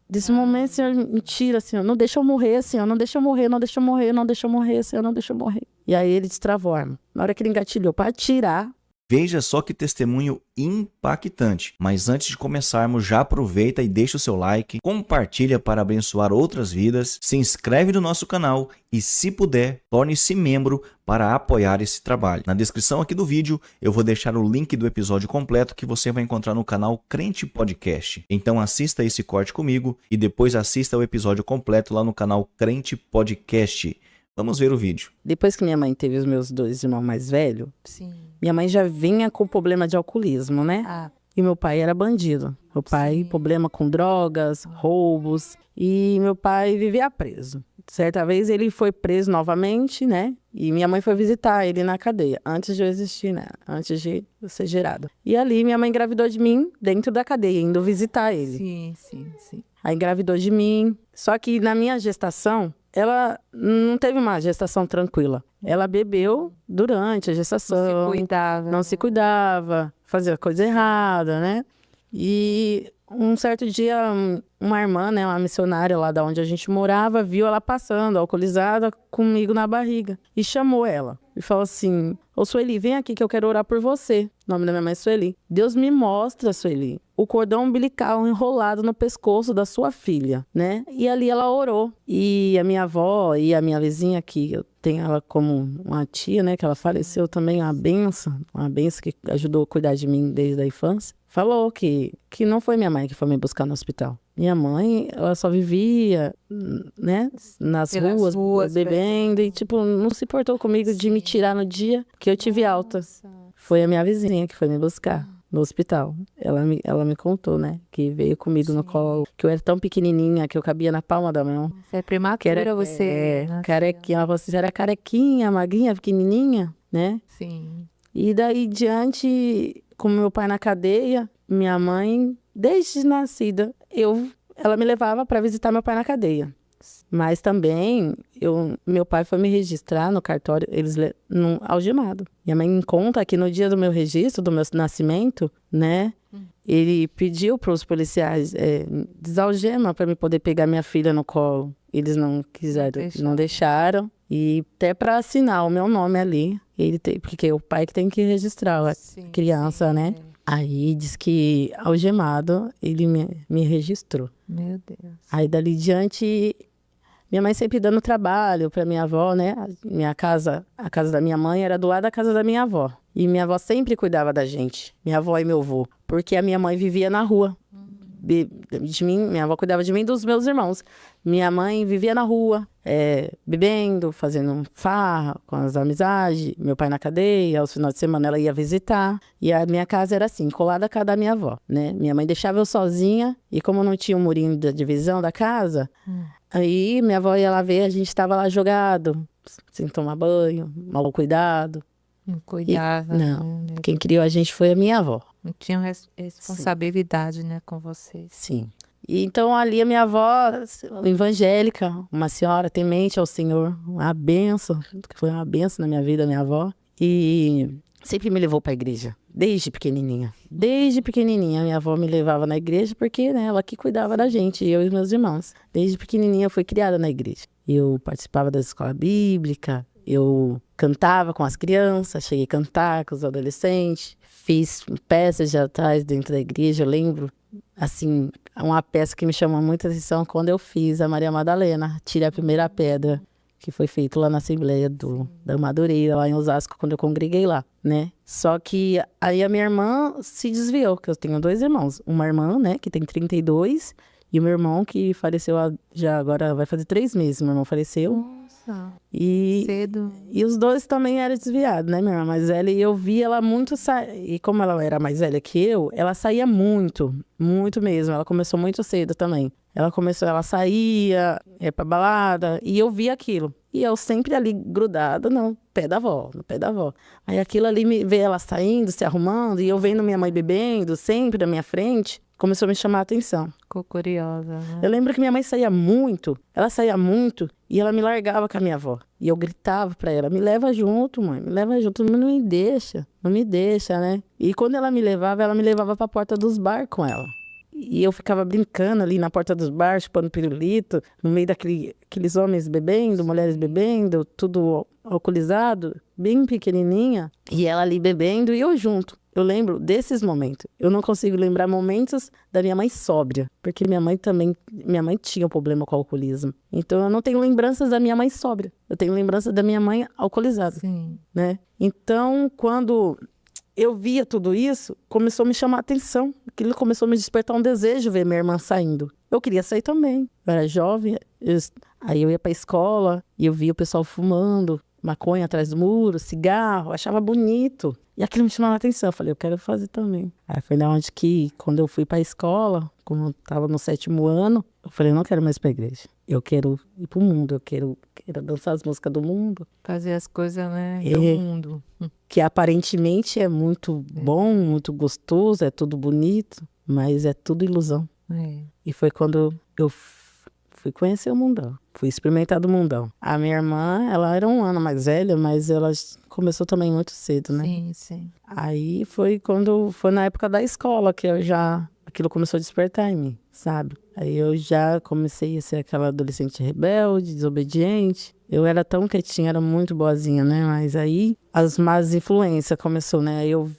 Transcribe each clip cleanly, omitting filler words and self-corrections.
Desse momento, Senhor, me tira, Senhor. Não deixa eu morrer, Senhor. Não deixa eu morrer, não deixa eu morrer, não deixa eu morrer, Senhor. Não deixa eu morrer. E aí ele destravou a arma. Na hora que ele engatilhou para atirar... Veja só que testemunho impactante. Mas antes de começarmos, já aproveita e deixa o seu like, compartilha para abençoar outras vidas, se inscreve no nosso canal e, se puder, torne-se membro para apoiar esse trabalho. Na descrição aqui do vídeo eu vou deixar o link do episódio completo que você vai encontrar no canal Crente Podcast. Então assista esse corte comigo e depois assista o episódio completo lá no canal Crente Podcast. Vamos ver o vídeo. Depois que minha mãe teve os meus 2 irmãos mais velhos, minha mãe já vinha com problema de alcoolismo, né? E meu pai era bandido. Meu pai, problema com drogas, roubos. E meu pai vivia preso. Certa vez ele foi preso novamente, né? E minha mãe foi visitar ele na cadeia, antes de eu existir, né? Antes de eu ser gerada. E ali minha mãe engravidou de mim dentro da cadeia, indo visitar ele. Sim. Aí engravidou de mim. Só que na minha gestação, ela não teve uma gestação tranquila. Ela bebeu durante a gestação. Não se cuidava, fazia coisa errada, né? E um certo dia, uma irmã, né, uma missionária lá da onde a gente morava, viu ela passando, alcoolizada, comigo na barriga. E chamou ela. E falou assim, ô Sueli, vem aqui que eu quero orar por você. O nome da minha mãe é Sueli. Deus me mostra, Sueli, o cordão umbilical enrolado no pescoço da sua filha, né? E ali ela orou. E a minha avó e a minha vizinha, que eu tenho ela como uma tia, né? Que ela faleceu também, uma benção que ajudou a cuidar de mim desde a infância. Falou que não foi minha mãe que foi me buscar no hospital. Minha mãe, ela só vivia, né, nas ruas, bebendo. E, tipo, não se importou comigo de me tirar no dia que eu tive alta. Foi a minha vizinha que foi me buscar no hospital. Ela me contou, né, que veio comigo no colo, que eu era tão pequenininha, que eu cabia na palma da mão. Você é prematura, você... carequinha. Ela falou assim, você era carequinha, magrinha, pequenininha, né? Sim. E daí diante, com meu pai na cadeia, minha mãe, desde nascida, ela me levava para visitar meu pai na cadeia. Mas também, meu pai foi me registrar no cartório, algemado. Minha mãe me conta que no dia do meu registro, do meu nascimento, né, ele pediu para os policiais desalgema para me poder pegar minha filha no colo. Eles não quiseram, não deixaram. E até para assinar o meu nome ali, porque é o pai que tem que registrar a criança, né? Aí diz que algemado, ele me registrou. Meu Deus. Aí dali diante, minha mãe sempre dando trabalho para minha avó, né? A casa da minha mãe era do lado da casa da minha avó. E minha avó sempre cuidava da gente, minha avó e meu avô, porque a minha mãe vivia na rua. De mim, minha avó cuidava de mim e dos meus irmãos. Minha mãe vivia na rua, bebendo, fazendo farra com as amizades. Meu pai na cadeia, aos finais de semana ela ia visitar. E a minha casa era assim, colada à casa da minha avó, né? Minha mãe deixava eu sozinha e como não tinha um murinho da divisão da casa, aí minha avó ia lá ver, a gente estava lá jogado, sem tomar banho, mal cuidado. Não cuidava. Não, quem criou a gente foi a minha avó. Não tinha responsabilidade, né, com vocês. Sim. E então ali a minha avó, evangélica, uma senhora temente ao Senhor, uma benção, que foi uma benção na minha vida, minha avó. E sempre me levou para a igreja, desde pequenininha. Desde pequenininha, minha avó me levava na igreja porque, né, ela que cuidava da gente, eu e meus irmãos. Desde pequenininha eu fui criada na igreja. Eu participava da escola bíblica, eu cantava com as crianças, cheguei a cantar com os adolescentes, fiz peças de atrás dentro da igreja, eu lembro, assim, uma peça que me chamou muita atenção quando eu fiz a Maria Madalena, Tire a Primeira Pedra, que foi feito lá na Assembleia da Madureira, lá em Osasco, quando eu congreguei lá, né? Só que aí a minha irmã se desviou, que eu tenho 2 irmãos, uma irmã, né, que tem 32, e o meu irmão que faleceu já agora vai fazer 3 meses, meu irmão faleceu. Nossa, e cedo. E os 2 também eram desviados, né, minha irmã mais velha? E eu vi ela muito e como ela era mais velha que eu, ela saía muito, muito mesmo. Ela começou muito cedo também. Ela saía, ia pra balada, e eu via aquilo. E eu sempre ali grudada no pé da avó. Aí aquilo ali, ver ela saindo, se arrumando, e eu vendo minha mãe bebendo, sempre na minha frente, começou a me chamar a atenção. Ficou curiosa, né? Eu lembro que minha mãe saía muito, e ela me largava com a minha avó. E eu gritava pra ela, me leva junto, mãe, me leva junto, não me deixa, né? E quando ela me levava pra porta dos bar com ela. E eu ficava brincando ali na porta dos bares, chupando pirulito, no meio daqueles homens bebendo, mulheres bebendo, tudo alcoolizado, bem pequenininha. E ela ali bebendo e eu junto. Eu lembro desses momentos. Eu não consigo lembrar momentos da minha mãe sóbria, porque minha mãe tinha um problema com o alcoolismo. Então eu não tenho lembranças da minha mãe sóbria. Eu tenho lembrança da minha mãe alcoolizada, né? Então, quando eu via tudo isso, começou a me chamar a atenção. Aquilo começou a me despertar um desejo ver minha irmã saindo. Eu queria sair também. Eu era jovem, aí eu ia pra escola e eu via o pessoal fumando maconha atrás do muro, cigarro, achava bonito. E aquilo me chamava a atenção. Eu falei, eu quero fazer também. Aí foi da onde que, quando eu fui pra escola, como eu tava no 7º ano, eu falei, eu não quero mais ir pra igreja. Eu quero ir pro mundo, eu quero dançar as músicas do mundo. Fazer as coisas, né, do mundo. Que aparentemente é muito bom, muito gostoso, é tudo bonito, mas é tudo ilusão. E foi quando eu fui conhecer o mundão, fui experimentar do mundão. A minha irmã, ela era 1 ano mais velha, mas ela começou também muito cedo, né? Sim. Aí foi na época da escola que aquilo começou a despertar em mim, sabe? Aí eu já comecei a ser aquela adolescente rebelde, desobediente. Eu era tão quietinha, era muito boazinha, né? Mas aí as más influências começou, né? Aí eu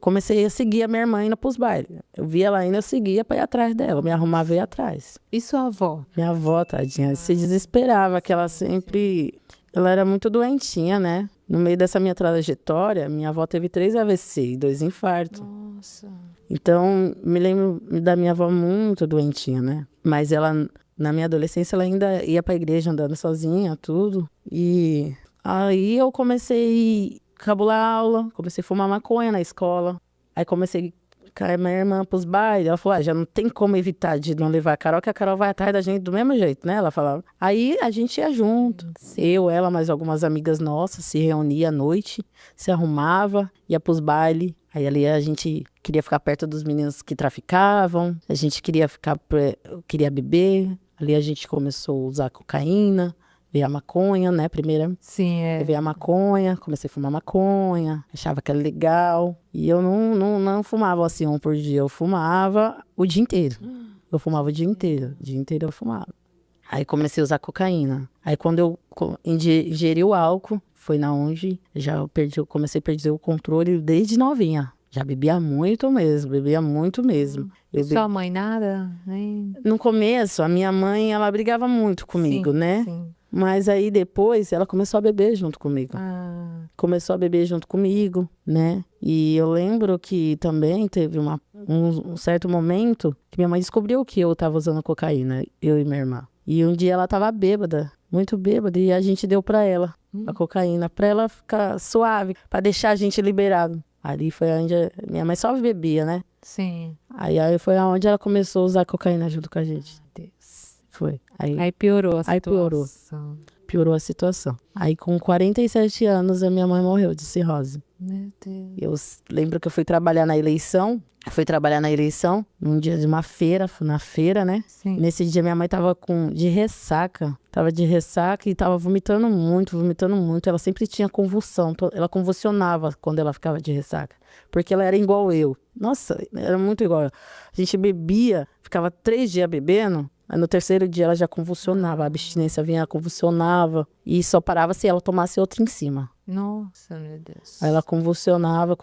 comecei a seguir a minha irmã indo pros bailes. Eu via ela indo, eu seguia pra ir atrás dela, me arrumava e ia atrás. E sua avó? Minha avó, tadinha, se desesperava, que ela sempre... Ela era muito doentinha, né? No meio dessa minha trajetória, minha avó teve 3 AVC e 2 infartos. Nossa. Então, me lembro da minha avó muito doentinha, né? Mas ela, na minha adolescência, ela ainda ia pra igreja andando sozinha, tudo. E aí eu comecei a cabular aula, comecei a fumar maconha na escola. Aí comecei a cair minha irmã pros bailes. Ela falou, já não tem como evitar de não levar a Carol, que a Carol vai atrás da gente do mesmo jeito, né? Ela falava. Aí a gente ia junto. Eu, ela, mais algumas amigas nossas, se reunia à noite, se arrumava, ia pros bailes. Aí ali a gente queria ficar perto dos meninos que traficavam, a gente queria beber. Ali a gente começou a usar cocaína, veio a maconha, né, primeiro. Sim, veio a maconha, comecei a fumar maconha, achava que era legal. E eu não fumava assim 1 por dia, eu fumava o dia inteiro. Eu fumava o dia inteiro eu fumava. Aí comecei a usar cocaína. Aí quando eu ingeri o álcool, foi na onde eu comecei a perder o controle desde novinha. Já bebia muito mesmo. Sua mãe nada? Nem... No começo, a minha mãe, ela brigava muito comigo, né? Sim. Mas aí depois, ela começou a beber junto comigo. Começou a beber junto comigo, né? E eu lembro que também teve um certo momento que minha mãe descobriu que eu tava usando cocaína, eu e minha irmã. E um dia ela tava bêbada, muito bêbada, e a gente deu pra ela a cocaína, pra ela ficar suave, pra deixar a gente liberado. Ali foi onde minha mãe só bebia, né? Sim. Aí foi onde ela começou a usar cocaína junto com a gente. Deus. Foi. Aí piorou a situação. Piorou a situação. Aí com 47 anos a minha mãe morreu de cirrose. Meu Deus. Eu lembro que eu fui trabalhar na eleição, num dia de uma feira, fui na feira, né? Sim. E nesse dia minha mãe tava de ressaca e tava vomitando muito. Ela sempre tinha convulsão, ela convulsionava quando ela ficava de ressaca, porque ela era igual eu. Nossa, era muito igual eu. A gente bebia, ficava 3 dias bebendo, aí no 3º dia ela já convulsionava, a abstinência vinha, ela convulsionava, e só parava se ela tomasse outra em cima. Nossa, meu Deus. Aí ela convulsionava.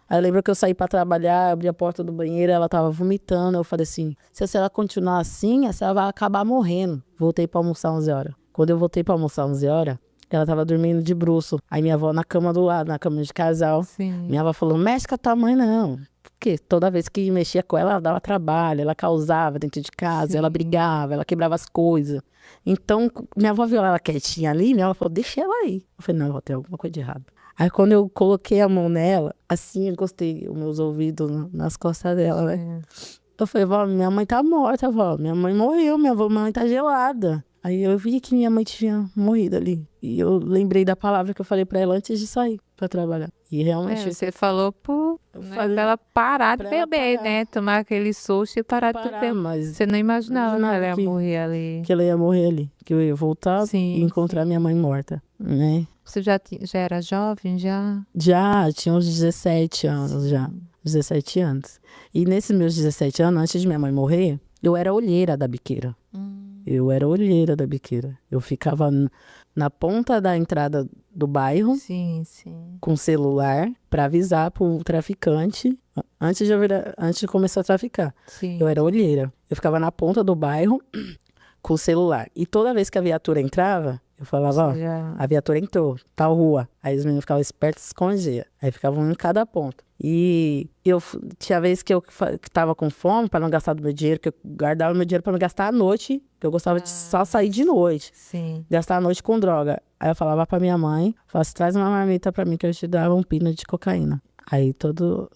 Aí eu lembro que eu saí pra trabalhar, abri a porta do banheiro, ela tava vomitando. Eu falei assim, se ela continuar assim, ela vai acabar morrendo. Voltei pra almoçar 11 horas. Quando eu voltei pra almoçar 11 horas, ela tava dormindo de bruço. Aí minha avó na cama do lado, na cama de casal. Sim. Minha avó falou, mexe com a tua mãe não. Porque toda vez que mexia com ela dava trabalho, ela causava dentro de casa, ela brigava, ela quebrava as coisas. Então, minha avó viu ela quietinha ali, minha avó falou, deixa ela aí. Eu falei, não, eu vou ter alguma coisa de errado. Aí quando eu coloquei a mão nela, assim, eu encostei os meus ouvidos nas costas dela, né? Eu falei, vó, minha mãe tá morta, vó. Minha mãe morreu, minha mãe tá gelada. Aí eu vi que minha mãe tinha morrido ali. E eu lembrei da palavra que eu falei pra ela antes de sair pra trabalhar. E realmente... Você falou pra ela parar de beber, né? Tomar aquele susto e parar de beber. Mas você não imaginava que ela ia que- morrer ali. que ela ia morrer ali. Que eu ia voltar Sim, e encontrar minha mãe morta, né? Você já era jovem, já? Já tinha uns 17 anos já. 17 anos. E nesses meus 17 anos, antes de minha mãe morrer, eu era olheira da biqueira. Eu era olheira da biqueira. Eu ficava na ponta da entrada do bairro, Sim, sim. com celular, para avisar pro traficante, antes de começar a traficar. Sim. Eu era olheira. Eu ficava na ponta do bairro, com o celular. E toda vez que a viatura entrava, eu falava, ó, a viatura entrou, tal rua. Aí os meninos ficavam espertos e escondiam. Aí ficavam um em cada ponto. E tinha vez que eu tava com fome para não gastar do meu dinheiro, que eu guardava meu dinheiro para não gastar à noite, que eu gostava de só sair de noite. Sim. Gastar à noite com droga. Aí eu falava pra minha mãe, falava, traz uma marmita pra mim que eu te dava um pino de cocaína. Aí todo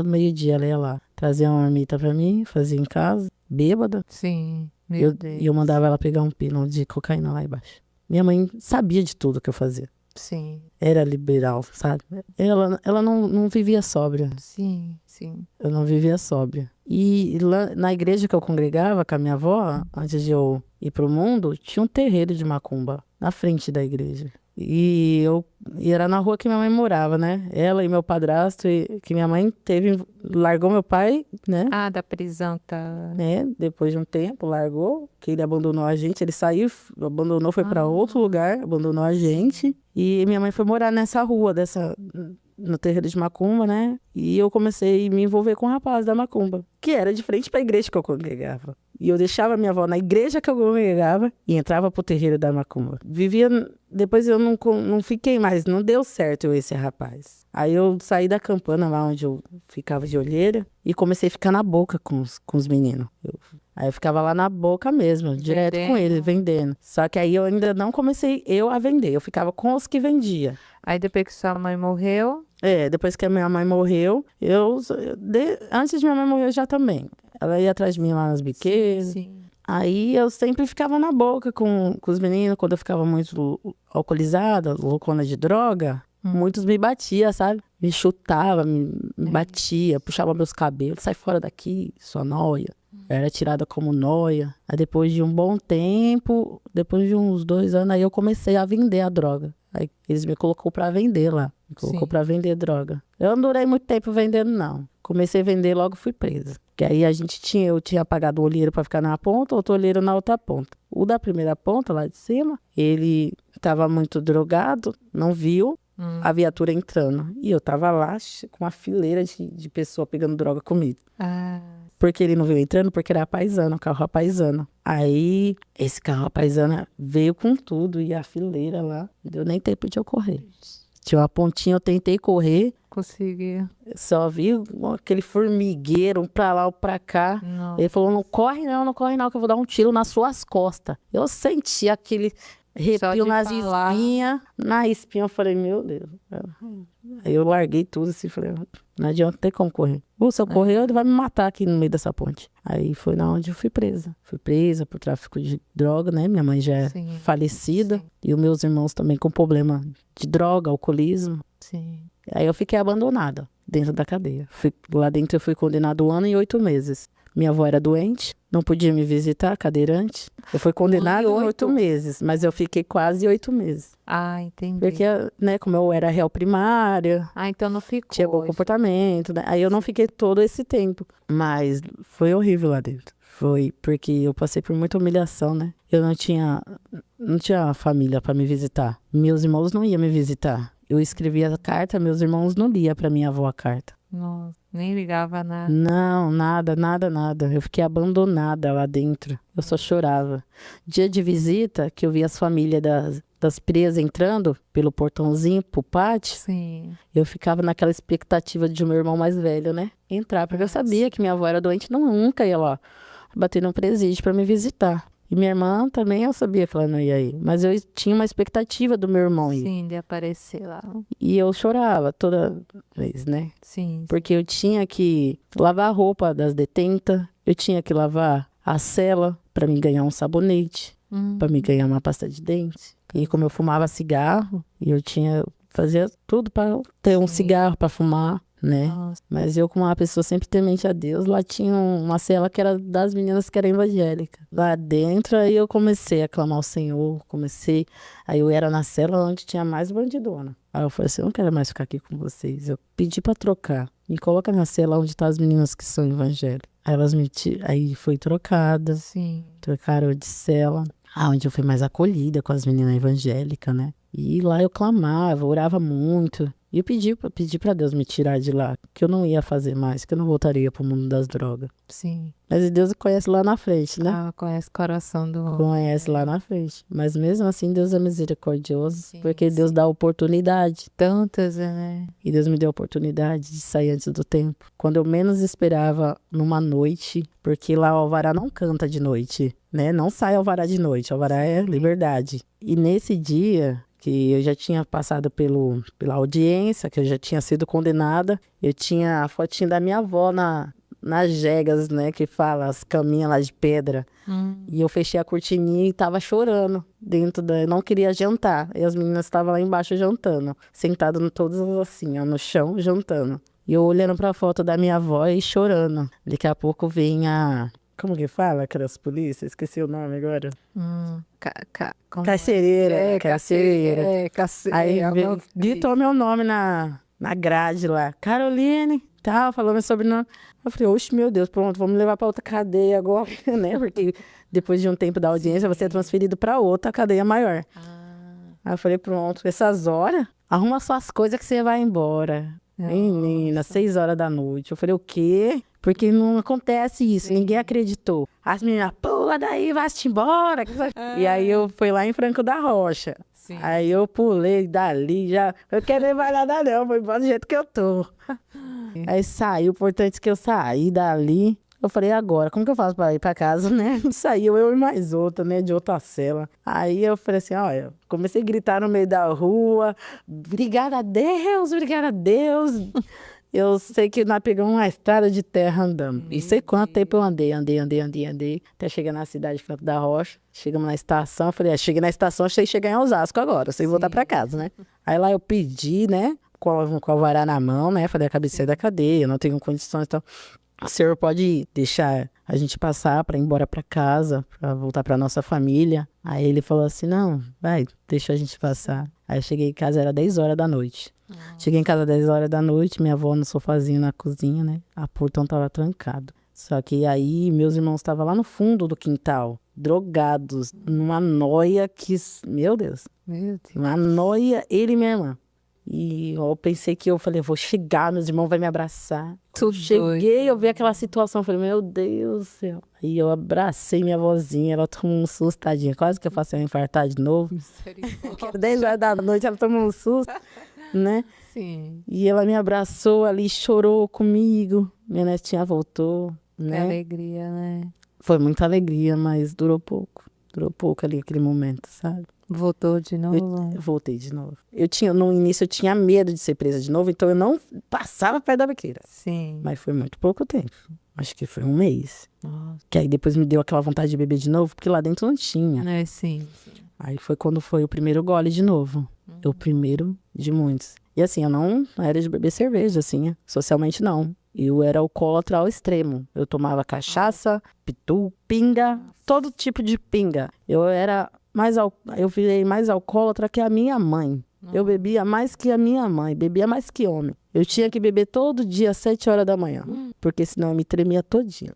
meio-dia ela ia lá, trazia uma marmita pra mim, fazia em casa, bêbada. Sim, E eu mandava ela pegar um pino de cocaína lá embaixo. Minha mãe sabia de tudo que eu fazia. Sim. Era liberal, sabe? Ela não vivia sóbria. Sim, sim. Eu não vivia sóbria. E lá na igreja que eu congregava com a minha avó, antes de eu ir pro mundo, tinha um terreiro de macumba na frente da igreja. E era na rua que minha mãe morava, né? Ela e meu padrasto, que minha mãe largou meu pai, né? Ah, da prisão, tá. Né? Depois de um tempo, largou, que ele abandonou a gente. Ele saiu, abandonou, foi para outro lugar, abandonou a gente. E minha mãe foi morar nessa rua, no terreiro de macumba, né? E eu comecei a me envolver com o rapaz da macumba, que era de frente para a igreja que eu congregava. E eu deixava minha avó na igreja que eu congregava e entrava pro terreiro da macumba. Depois eu não fiquei mais, não deu certo eu esse rapaz. Aí eu saí da campana lá onde eu ficava de olheira e comecei a ficar na boca com os meninos. Aí eu ficava lá na boca mesmo, direto com eles, vendendo. Só que aí eu ainda não comecei a vender, eu ficava com os que vendia. Aí depois que sua mãe morreu... Depois que a minha mãe morreu, antes de minha mãe morrer já também. Ela ia atrás de mim lá nas biqueiras. Sim. Aí eu sempre ficava na boca com os meninos, quando eu ficava muito alcoolizada, loucona de droga. Muitos me batiam, sabe? Me chutava, me batia, puxava meus cabelos, sai fora daqui, sua nóia. Eu era tirada como nóia. Aí depois de um bom tempo, depois de uns 2 anos, aí eu comecei a vender a droga. Aí eles me colocou pra vender lá. Me colocou pra vender droga. Eu não durei muito tempo vendendo, não. Comecei a vender, logo fui presa. Que aí eu tinha pagado o olheiro pra ficar na ponta, outro olheiro na outra ponta. O da primeira ponta, lá de cima, ele tava muito drogado, não viu a viatura entrando. E eu tava lá com uma fileira de pessoa pegando droga comigo. Porque ele não veio entrando, porque era paisano, carro paisano. Aí, esse carro paisano veio com tudo e a fileira lá, não deu nem tempo de eu correr. Tinha uma pontinha, eu tentei correr. Consegui. Só vi aquele formigueiro, um pra lá, um pra cá. Nossa. Ele falou, não corre não, que eu vou dar um tiro nas suas costas. Eu senti aquele arrepio nas espinhas. Na espinha, eu falei, meu Deus. Aí eu larguei tudo assim, falei, não adianta, não tem como correr. Se eu correr, ele vai me matar aqui no meio dessa ponte. Aí foi na onde eu fui presa. Fui presa por tráfico de droga, né? Minha mãe já é falecida. Sim. E os meus irmãos também com problema de droga, alcoolismo. Sim. Aí eu fiquei abandonada dentro da cadeia. Lá dentro eu fui condenada 1 ano e 8 meses. Minha avó era doente, não podia me visitar, cadeirante. Eu fui condenada em 8 meses, mas eu fiquei quase 8 meses. Ah, entendi. Porque, né, como eu era réu primária... então não ficou. Tinha bom comportamento, né? Aí eu não fiquei todo esse tempo. Mas foi horrível lá dentro. Foi porque eu passei por muita humilhação, né? Eu não tinha família para me visitar. Meus irmãos não iam me visitar. Eu escrevia a carta, meus irmãos não liam para minha avó a carta. Nossa, nem ligava nada. Não, nada. Eu fiquei abandonada lá dentro. Eu só chorava. Dia de visita, que eu vi as famílias das presas entrando pelo portãozinho pro pátio. Sim. Eu ficava naquela expectativa de meu irmão mais velho, né? Entrar, porque eu sabia que minha avó era doente, nunca ia lá bater no presídio para me visitar. E minha irmã também, eu sabia que ela não ia ir. Mas eu tinha uma expectativa do meu irmão ir. Sim, de aparecer lá. E eu chorava toda vez, né? Sim. Porque eu tinha que lavar a roupa das detentas. Eu tinha que lavar a cela para me ganhar um sabonete. Para me ganhar uma pasta de dente. E como eu fumava cigarro, fazia tudo para ter um cigarro para fumar. Né? Nossa. Mas eu, como uma pessoa sempre temente a Deus, lá tinha uma cela que era das meninas que era evangélica. Lá dentro, aí eu comecei a clamar ao Senhor, aí eu era na cela onde tinha mais bandidona. Aí eu falei assim, eu não quero mais ficar aqui com vocês. Eu pedi pra trocar. Me coloca na cela onde tá as meninas que são evangélicas. Aí elas aí foi trocada. Sim. Trocaram de cela. Onde eu fui mais acolhida com as meninas evangélicas, né? E lá eu clamava, orava muito. E eu pedi pra Deus me tirar de lá, que eu não ia fazer mais, que eu não voltaria pro mundo das drogas. Sim. Mas Deus conhece lá na frente, né? Conhece o coração do homem. Conhece lá na frente. Mas mesmo assim, Deus é misericordioso, Sim, porque Deus dá oportunidade. Tantas, né? E Deus me deu a oportunidade de sair antes do tempo. Quando eu menos esperava, numa noite, porque lá o alvará não canta de noite, né? Não sai alvará de noite, alvará é liberdade. E nesse dia que eu já tinha passado pela audiência, que eu já tinha sido condenada, eu tinha a fotinha da minha avó nas jegas, né, que fala, as caminhas lá de pedra. E eu fechei a cortininha e tava chorando eu não queria jantar. E as meninas estavam lá embaixo jantando, sentadas todas assim, ó, no chão, jantando. E eu olhando pra foto da minha avó e chorando. Daqui a pouco vem como que fala aquelas polícias? Esqueci o nome agora. Carcereira. Carcereira. Aí gritou meu nome na grade lá. Caroline, tal, falou meu sobrenome. Eu falei, oxe, meu Deus, pronto, vamos levar pra outra cadeia agora, né? Porque depois de um tempo da audiência, você é transferido pra outra cadeia maior. Aí eu falei, pronto, essas horas, arruma suas coisas que você vai embora. Menina, 6 horas da noite. Eu falei, o quê? Porque não acontece isso, ninguém acreditou. As meninas, pula daí, vai-te embora. E aí eu fui lá em Franco da Rocha. Sim. Aí eu pulei dali, eu quero nem mais nada não, vou embora do jeito que eu tô. Aí saí, o importante é que eu saí dali. Eu falei, agora, como que eu faço pra ir pra casa, né? Saiu eu e mais outra, né, de outra cela. Aí eu falei assim, olha, comecei a gritar no meio da rua, obrigada a Deus, obrigada a Deus. Eu sei que nós pegamos uma estrada de terra andando. E sei quanto tempo eu andei, até chegar na cidade de Franco da Rocha. Chegamos na estação, eu falei, cheguei na estação, achei chegar em Osasco agora, sei voltar pra casa, né? Aí lá eu pedi, né, com o alvará na mão, né, falei, a cabeceira da cadeia, não tenho condições, então, o senhor pode deixar a gente passar para ir embora para casa, para voltar para nossa família? Aí ele falou assim, não, vai, deixa a gente passar. Aí eu cheguei em casa, era 10 horas da noite. Cheguei em casa 10 horas da noite, minha avó no sofazinho na cozinha, né? A portão tava trancado. Só que aí meus irmãos estavam lá no fundo do quintal, drogados, numa noia que, meu Deus, uma noia, ele e minha irmã. E eu pensei que eu falei, vou chegar, meus irmãos vão me abraçar. Cheguei, eu vi aquela situação, eu falei, meu Deus do céu. Aí eu abracei minha vozinha, ela tomou um susto, tadinha. Quase que eu faço ela infartar de novo. 10 horas da noite, ela tomou um susto, né? Sim. E ela me abraçou ali, chorou comigo. Minha netinha voltou, né? Que alegria, né? Foi muita alegria, mas durou pouco. Durou pouco ali, aquele momento, sabe? Voltou de novo? Eu voltei de novo. No início eu tinha medo de ser presa de novo, então eu não passava perto da biqueira. Sim. Mas foi muito pouco tempo. Acho que foi um mês. Nossa. Que aí depois me deu aquela vontade de beber de novo, porque lá dentro não tinha. Sim. Aí foi quando foi o primeiro gole de novo. O primeiro de muitos. E assim, eu não era de beber cerveja, assim, socialmente não. Eu era alcoólatra ao extremo. Eu tomava cachaça, pitu, pinga, todo tipo de pinga. Eu virei mais alcoólatra que a minha mãe. Eu bebia mais que a minha mãe, bebia mais que homem. Eu tinha que beber todo dia às 7 horas da manhã, porque senão eu me tremia todinha.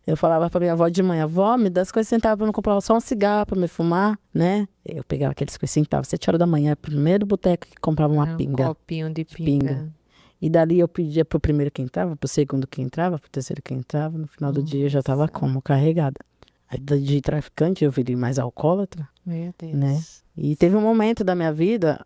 Eu falava pra minha avó de manhã, vó, me dá as coisas centavos pra me comprar só um cigarro pra me fumar, né? Eu pegava aqueles coisas centavos, 7 horas da manhã, primeiro boteco que comprava uma pinga. Um copinho de pinga. E dali eu pedia pro primeiro que entrava, pro segundo que entrava, pro terceiro que entrava. No final do dia eu já tava como? Carregada. Aí de traficante eu virei mais alcoólatra. Meu Deus. Né? E teve um momento da minha vida,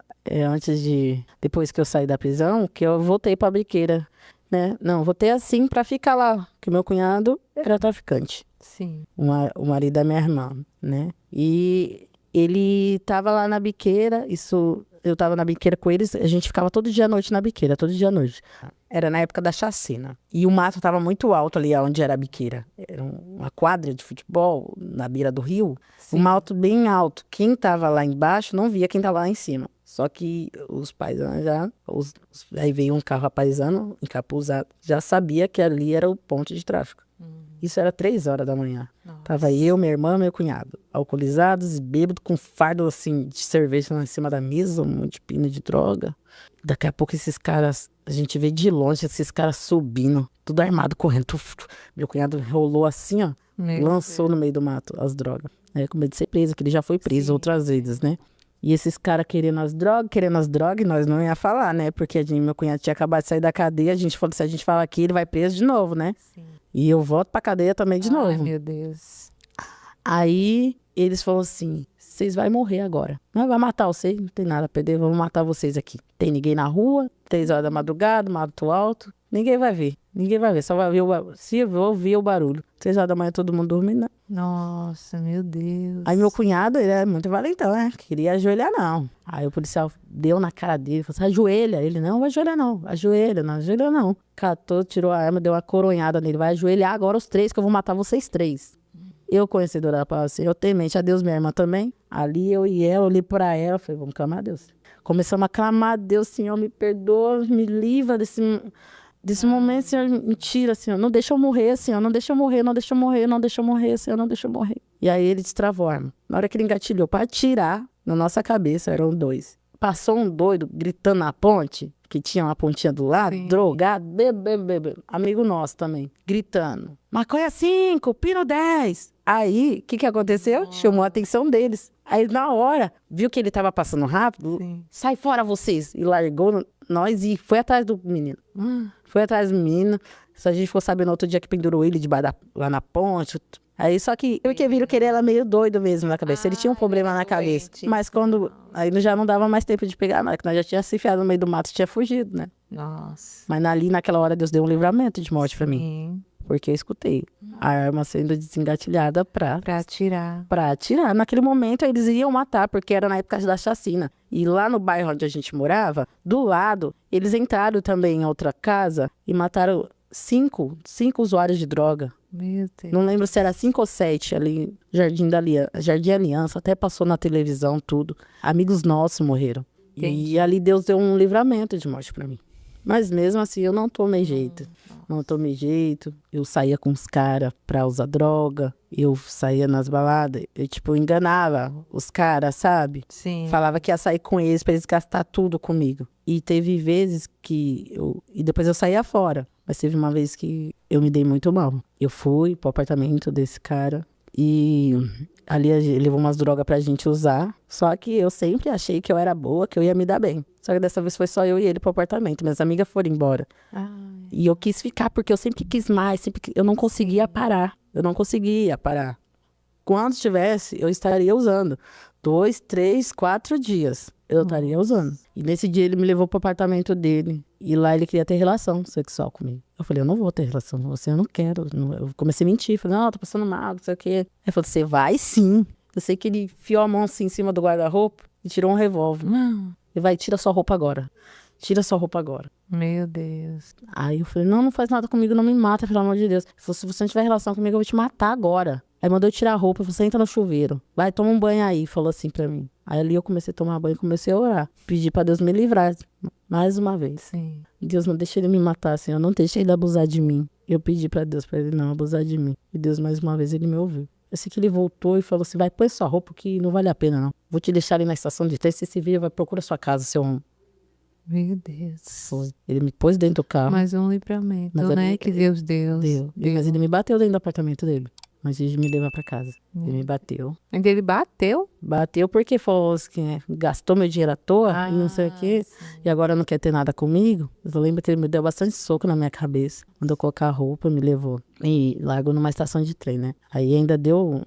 depois que eu saí da prisão, que eu voltei pra biqueira, né? Não, voltei assim pra ficar lá, que meu cunhado era traficante. Sim. O marido da minha irmã, né? E ele tava lá na biqueira, eu tava na biqueira com eles, a gente ficava todo dia à noite na biqueira, todo dia à noite. Era na época da chacina. E o mato tava muito alto ali onde era a biqueira. Era uma quadra de futebol na beira do rio. Sim. Um mato bem alto. Quem tava lá embaixo não via quem tava lá em cima. Só que os paisanos aí veio um carro paisano, encapuzado, já sabia que ali era o ponto de tráfico. Isso era 3 horas da manhã. Nossa. Tava eu, minha irmã e meu cunhado. alcoolizados e bêbados, com fardo, assim, de cerveja lá em cima da mesa, um monte de pino de droga. Daqui a pouco esses caras, a gente vê de longe esses caras subindo, tudo armado, correndo. Meu cunhado rolou assim, ó, lançou no meio do mato as drogas. Aí com medo de ser preso, que ele já foi preso outras vezes, né? E esses caras querendo as drogas, e nós não ia falar, né? Porque meu cunhado tinha acabado de sair da cadeia, a gente falou, se a gente falar aqui, ele vai preso de novo, né? Sim. E eu volto pra cadeia também de novo. Ai, meu Deus. Aí eles falaram assim, vocês vão morrer agora. Não vai matar vocês, não tem nada a perder, vamos matar vocês aqui. Tem ninguém na rua, 3 horas da madrugada, mato alto, ninguém vai ver, só vai ver se eu ouvir o barulho. 3 horas da manhã todo mundo dormindo, né? Nossa, meu Deus. Aí meu cunhado, ele é muito valentão, né? Queria ajoelhar, não. Aí o policial deu na cara dele, falou assim, ajoelha. Ele, não vai ajoelhar, não. Ajoelha, não. Catou, tirou a arma, deu uma coronhada nele. Vai ajoelhar agora os 3, que eu vou matar vocês 3. Eu, conhecedora da palavra, assim, eu temente a Deus, minha irmã também. Ali eu e ela, olhei pra ela, falei, vamos clamar a Deus. Começamos a clamar a Deus, Senhor, me perdoa, me livra desse momento, Senhor, me tira, Senhor. Não deixa eu morrer, Senhor, não deixa eu morrer, Senhor, não deixa eu morrer. E aí ele destravou a arma. Na hora que ele engatilhou pra atirar, na nossa cabeça, eram 2. Passou um doido gritando na ponte, que tinha uma pontinha do lado, drogado, bebê, amigo nosso também, gritando. Maconha 5, pino 10. Aí, o que aconteceu? Chamou a atenção deles. Aí, na hora, viu que ele tava passando rápido, sai fora vocês. E largou nós e foi atrás do menino. Foi atrás do menino. Só a gente ficou sabendo outro dia que pendurou ele debaixo lá na ponte. Aí, só que eu que viram que ele era meio doido mesmo na cabeça. Ele tinha um problema na cabeça. Mas quando... Aí já não dava mais tempo de pegar nada, que nós já tinha se enfiado no meio do mato e tinha fugido, né? Nossa. Mas ali, naquela hora, Deus deu um livramento de morte pra mim. Porque eu escutei a arma sendo desengatilhada pra atirar. Naquele momento, eles iriam matar, porque era na época da chacina. E lá no bairro onde a gente morava, do lado, eles entraram também em outra casa e mataram 5 usuários de droga. Meu Deus. Não lembro se era 5 ou 7 ali, Jardim Aliança, até passou na televisão, tudo. Amigos nossos morreram. E ali Deus deu um livramento de morte pra mim. Mas mesmo assim, eu não tomei jeito. Eu saía com os caras pra usar droga. Eu saía nas baladas. Eu, enganava os caras, sabe? Sim. Falava que ia sair com eles pra eles gastar tudo comigo. E teve vezes que E depois eu saía fora. Mas teve uma vez que eu me dei muito mal. Eu fui pro apartamento desse cara. E ali ele levou umas drogas pra gente usar. Só que eu sempre achei que eu era boa, que eu ia me dar bem. Só que dessa vez foi só eu e ele pro apartamento. Minhas amigas foram embora. E eu quis ficar, porque eu sempre quis mais. Eu não conseguia parar. Quando tivesse, eu estaria usando. 2, 3, 4 dias. Eu estaria usando. E nesse dia ele me levou pro apartamento dele. E lá ele queria ter relação sexual comigo. Eu falei, eu não vou ter relação com você, eu não quero. Eu comecei a mentir. Falei, não, tô passando mal, não sei o quê. Ele falou, você vai sim. Eu sei que ele enfiou a mão assim em cima do guarda-roupa e tirou um revólver. Ele vai, tira sua roupa agora. Meu Deus. Aí eu falei, não faz nada comigo, não me mata, pelo amor de Deus. Ele falou, se você não tiver relação comigo, eu vou te matar agora. Aí mandou eu tirar a roupa, você entra no chuveiro. Vai, toma um banho aí, falou assim pra mim. Aí ali eu comecei a tomar banho, comecei a orar. Pedi pra Deus me livrar, mais uma vez. Sim. Deus não deixa ele me matar, Senhor, não deixa ele abusar de mim. Eu pedi pra Deus, pra ele não abusar de mim. E Deus, mais uma vez, ele me ouviu. Eu sei que ele voltou e falou assim, vai, põe sua roupa que não vale a pena, não. Vou te deixar ali na estação de trem, você se vira, vai, procura sua casa, seu homem. Meu Deus. Foi. Ele me pôs dentro do carro. Mais um livramento, né? Que Deus deu. Mas ele me bateu dentro do apartamento dele. Antes de me levar pra casa. Ele me bateu. Ainda ele bateu? Bateu porque falou que gastou meu dinheiro à toa e não sei o quê. Sim. E agora não quer ter nada comigo. Eu lembro que ele me deu bastante soco na minha cabeça. Mandou colocar a roupa, me levou. E largou numa estação de trem, né? Aí ainda deu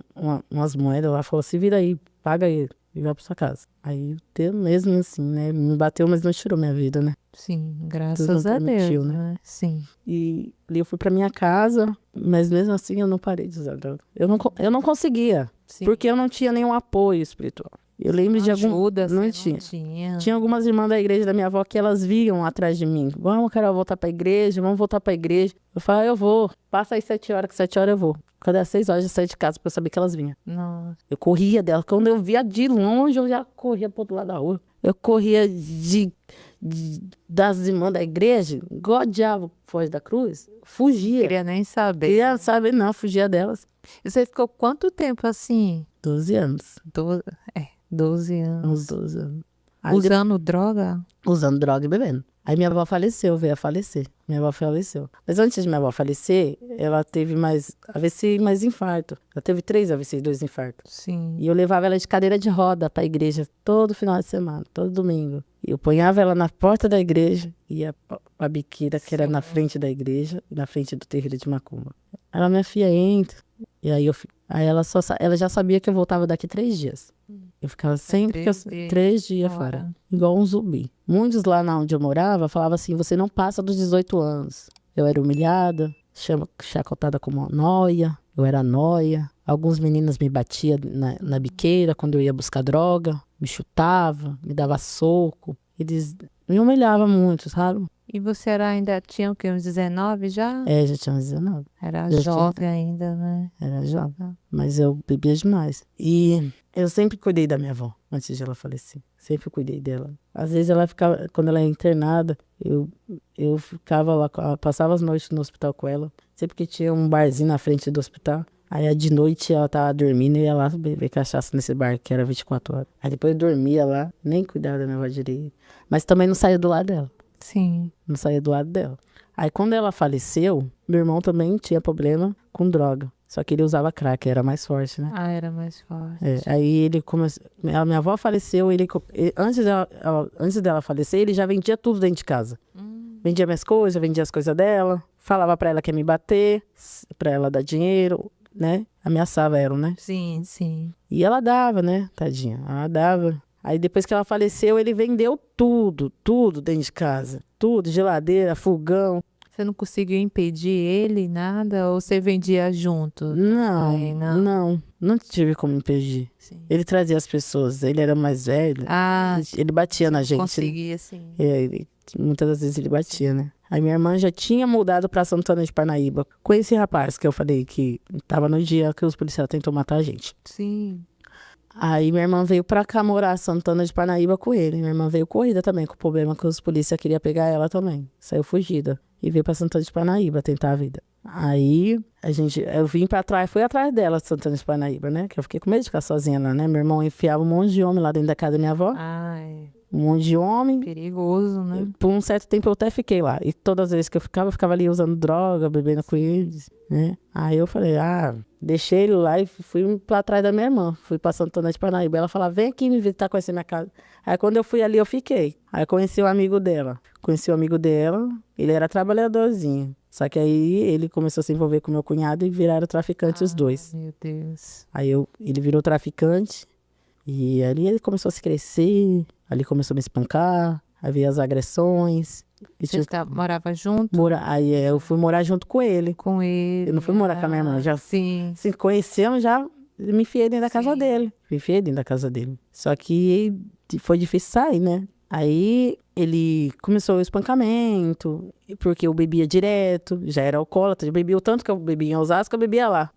umas moedas lá. Falou, se vira aí, paga aí. E vai pra sua casa. Aí eu mesmo assim, né? Me bateu, mas não tirou minha vida, né? Sim, graças a Deus, né? Sim. E ali eu fui pra minha casa, mas mesmo assim eu não parei de usar droga. Eu não conseguia, porque eu não tinha nenhum apoio espiritual. Eu lembro de ajuda, não tinha. Tinha algumas irmãs da igreja da minha avó que elas vinham atrás de mim. Vamos, Carol, voltar pra igreja, vamos voltar pra igreja. Eu falava, eu vou. Passa aí 7 horas, que 7 horas eu vou. Quando era 6 horas, eu saí de casa pra eu saber que elas vinham. Nossa. Eu corria delas. Quando eu via de longe, eu já corria pro outro lado da rua. Eu corria de das irmãs da igreja, igual o diabo foge da cruz, fugia. Queria nem saber. Queria saber, não, fugia delas. E você ficou quanto tempo assim? 12 anos. 12 anos. Uns 12 anos. Aí Usando droga? Usando droga e bebendo. Aí minha avó faleceu, veio a falecer. Minha avó faleceu. Mas antes de minha avó falecer, ela teve mais AVC e mais infarto. Ela teve 3 AVC e 2 infartos. Sim. E eu levava ela de cadeira de roda pra igreja todo final de semana, todo domingo. E eu ponhava ela na porta da igreja, ia pra biqueira, que era na frente da igreja, na frente do terreiro de Macumba. Ela, minha filha, entra. E aí ela já sabia que eu voltava daqui 3 dias. Eu ficava sempre 3 dias fora, igual um zumbi. Muitos lá onde eu morava falavam assim, você não passa dos 18 anos. Eu era humilhada, chacotada como uma nóia, eu era nóia. Alguns meninos me batiam na biqueira quando eu ia buscar droga, me chutava, me dava soco. Eles me humilhavam muito, sabe? E você ainda tinha o quê? Uns 19 já? Já tinha uns 19. Era jovem ainda, né? Era jovem. Mas eu bebia demais. E eu sempre cuidei da minha avó, antes de ela falecer. Sempre cuidei dela. Às vezes ela ficava, quando ela é internada, eu ficava lá, passava as noites no hospital com ela. Sempre que tinha um barzinho na frente do hospital. Aí de noite ela tava dormindo e ia lá beber cachaça nesse bar, que era 24 horas. Aí depois eu dormia lá, nem cuidava da minha avó direito. Mas também não saía do lado dela. Sim. Não saía do lado dela. Aí quando ela faleceu, meu irmão também tinha problema com droga. Só que ele usava crack, era mais forte, né? Era mais forte. Aí ele começou... Minha avó faleceu, antes dela falecer, ele já vendia tudo dentro de casa. Vendia minhas coisas, vendia as coisas dela. Falava pra ela que ia me bater, pra ela dar dinheiro, né? Ameaçava ela, né? Sim, sim. E ela dava, né? Tadinha, ela dava. Aí depois que ela faleceu, ele vendeu tudo dentro de casa. Tudo, geladeira, fogão. Você não conseguiu impedir ele, nada? Ou você vendia junto? Não tive como impedir. Sim. Ele trazia as pessoas, ele era mais velho. Ele batia na gente. Conseguia, sim. Muitas das vezes ele batia, né? Aí minha irmã já tinha mudado pra Santana de Parnaíba com esse rapaz que eu falei que tava no dia que os policiais tentou matar a gente. Sim. Aí minha irmã veio pra cá morar, Santana de Parnaíba, com ele. Minha irmã veio corrida também, com o problema que os policiais queriam pegar ela também. Saiu fugida. E veio pra Santana de Parnaíba tentar a vida. Aí eu vim pra trás, fui atrás dela, Santana de Parnaíba, né? Que eu fiquei com medo de ficar sozinha lá, né? Meu irmão enfiava um monte de homem lá dentro da casa da minha avó. Um monte de homem. Perigoso, né? Por um certo tempo eu até fiquei lá. E todas as vezes que eu ficava ali usando droga, bebendo com eles, né? Aí eu falei, deixei ele lá e fui pra trás da minha irmã. Fui pra Santana de Parnaíba. Ela falava, vem aqui me visitar, conhecer minha casa. Aí quando eu fui ali, eu fiquei. Aí eu conheci o amigo dela. Ele era trabalhadorzinho. Só que aí ele começou a se envolver com meu cunhado e viraram traficantes os dois. Meu Deus. Aí ele virou traficante. E ali ele começou a se crescer. Ali começou a me espancar. Aí veio as agressões. Você morava junto? Aí eu fui morar junto com ele. Com ele. Eu não fui morar com a minha irmã. Sim. Se conhecemos, já me enfiei dentro da casa dele. Me enfiei dentro da casa dele. Só que foi difícil sair, né? Aí ele começou o espancamento, porque eu bebia direto, já era alcoólatra, eu bebia o tanto que eu bebia em Osasco, eu bebia lá,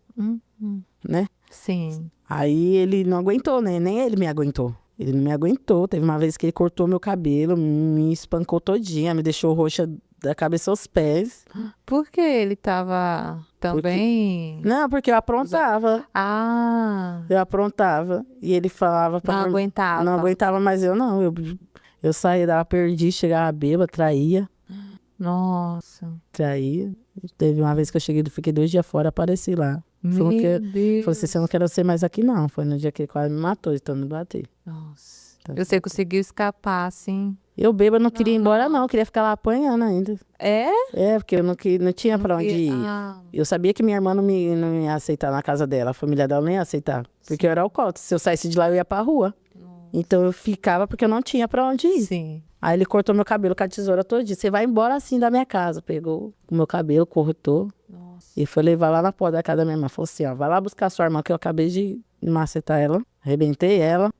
né? Sim. Aí ele não aguentou, né? Nem ele me aguentou. Ele não me aguentou. Teve uma vez que ele cortou meu cabelo, me espancou todinha, me deixou roxa da cabeça aos pés. Por que ele tava também... Não, porque eu aprontava. Eu aprontava. E ele falava... Não aguentava. Não aguentava, mas eu não. Eu saía, dava perdi, chegava bêbada, traía. Nossa. Traía. Teve uma vez que eu fiquei 2 dias fora, apareci lá. Meu Deus. Falei assim, eu não quero ser mais aqui não. Foi no dia que ele quase me matou, então me bater. Nossa. Você conseguiu escapar, assim? Eu bêbada, não queria ir embora não, eu queria ficar lá apanhando ainda. Porque eu não tinha pra onde ir. Eu sabia que minha irmã não ia aceitar na casa dela, a família dela não ia aceitar. Porque eu era alcoólatra, se eu saísse de lá eu ia pra rua. Então eu ficava porque eu não tinha pra onde ir. Sim. Aí ele cortou meu cabelo com a tesoura todo dia. Você vai embora assim da minha casa. Pegou o meu cabelo, cortou. Nossa. E foi levar lá na porta da casa da minha irmã. Falou assim, vai lá buscar a sua irmã que eu acabei de macetar ela. Arrebentei ela,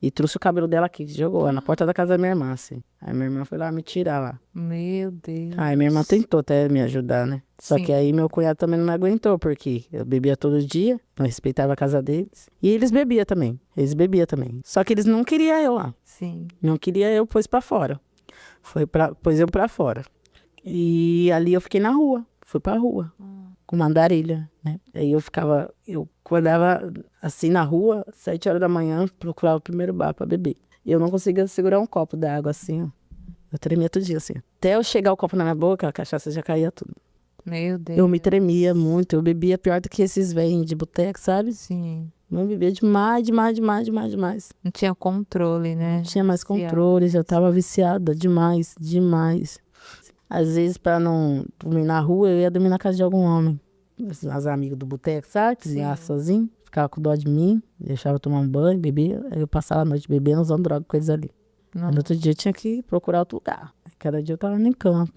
e trouxe o cabelo dela aqui, jogou lá na porta da casa da minha irmã, assim. Aí minha irmã foi lá me tirar lá. Meu Deus. Aí minha irmã tentou até me ajudar, né? Só que aí meu cunhado também não me aguentou, porque eu bebia todo dia, não respeitava a casa deles. E eles bebiam também. Só que eles não queriam eu lá. Sim. Não queria eu pôs pra fora. Pôs eu pra fora. E ali eu fiquei na rua. Fui pra rua. Com uma andarilha, né? Aí eu acordava assim na rua, 7 horas da manhã, procurava o primeiro bar pra beber. E eu não conseguia segurar um copo d'água assim, ó. Eu tremia todo dia, assim. Até eu chegar o copo na minha boca, a cachaça já caía tudo. Meu Deus. Eu me tremia muito. Eu bebia pior do que esses velhos de boteco, sabe? Sim. Eu bebia demais. Não tinha controle, né? Não tinha mais controle, já tava viciada demais. Às vezes, pra não dormir na rua, eu ia dormir na casa de algum homem. Os amigos do boteco, sabe? Cozinhava sozinho, ficava com dó de mim, deixava eu tomar um banho, bebia. Aí eu passava a noite bebendo, usando droga com eles ali. Aí no outro dia eu tinha que procurar outro lugar. Cada dia eu tava no campo.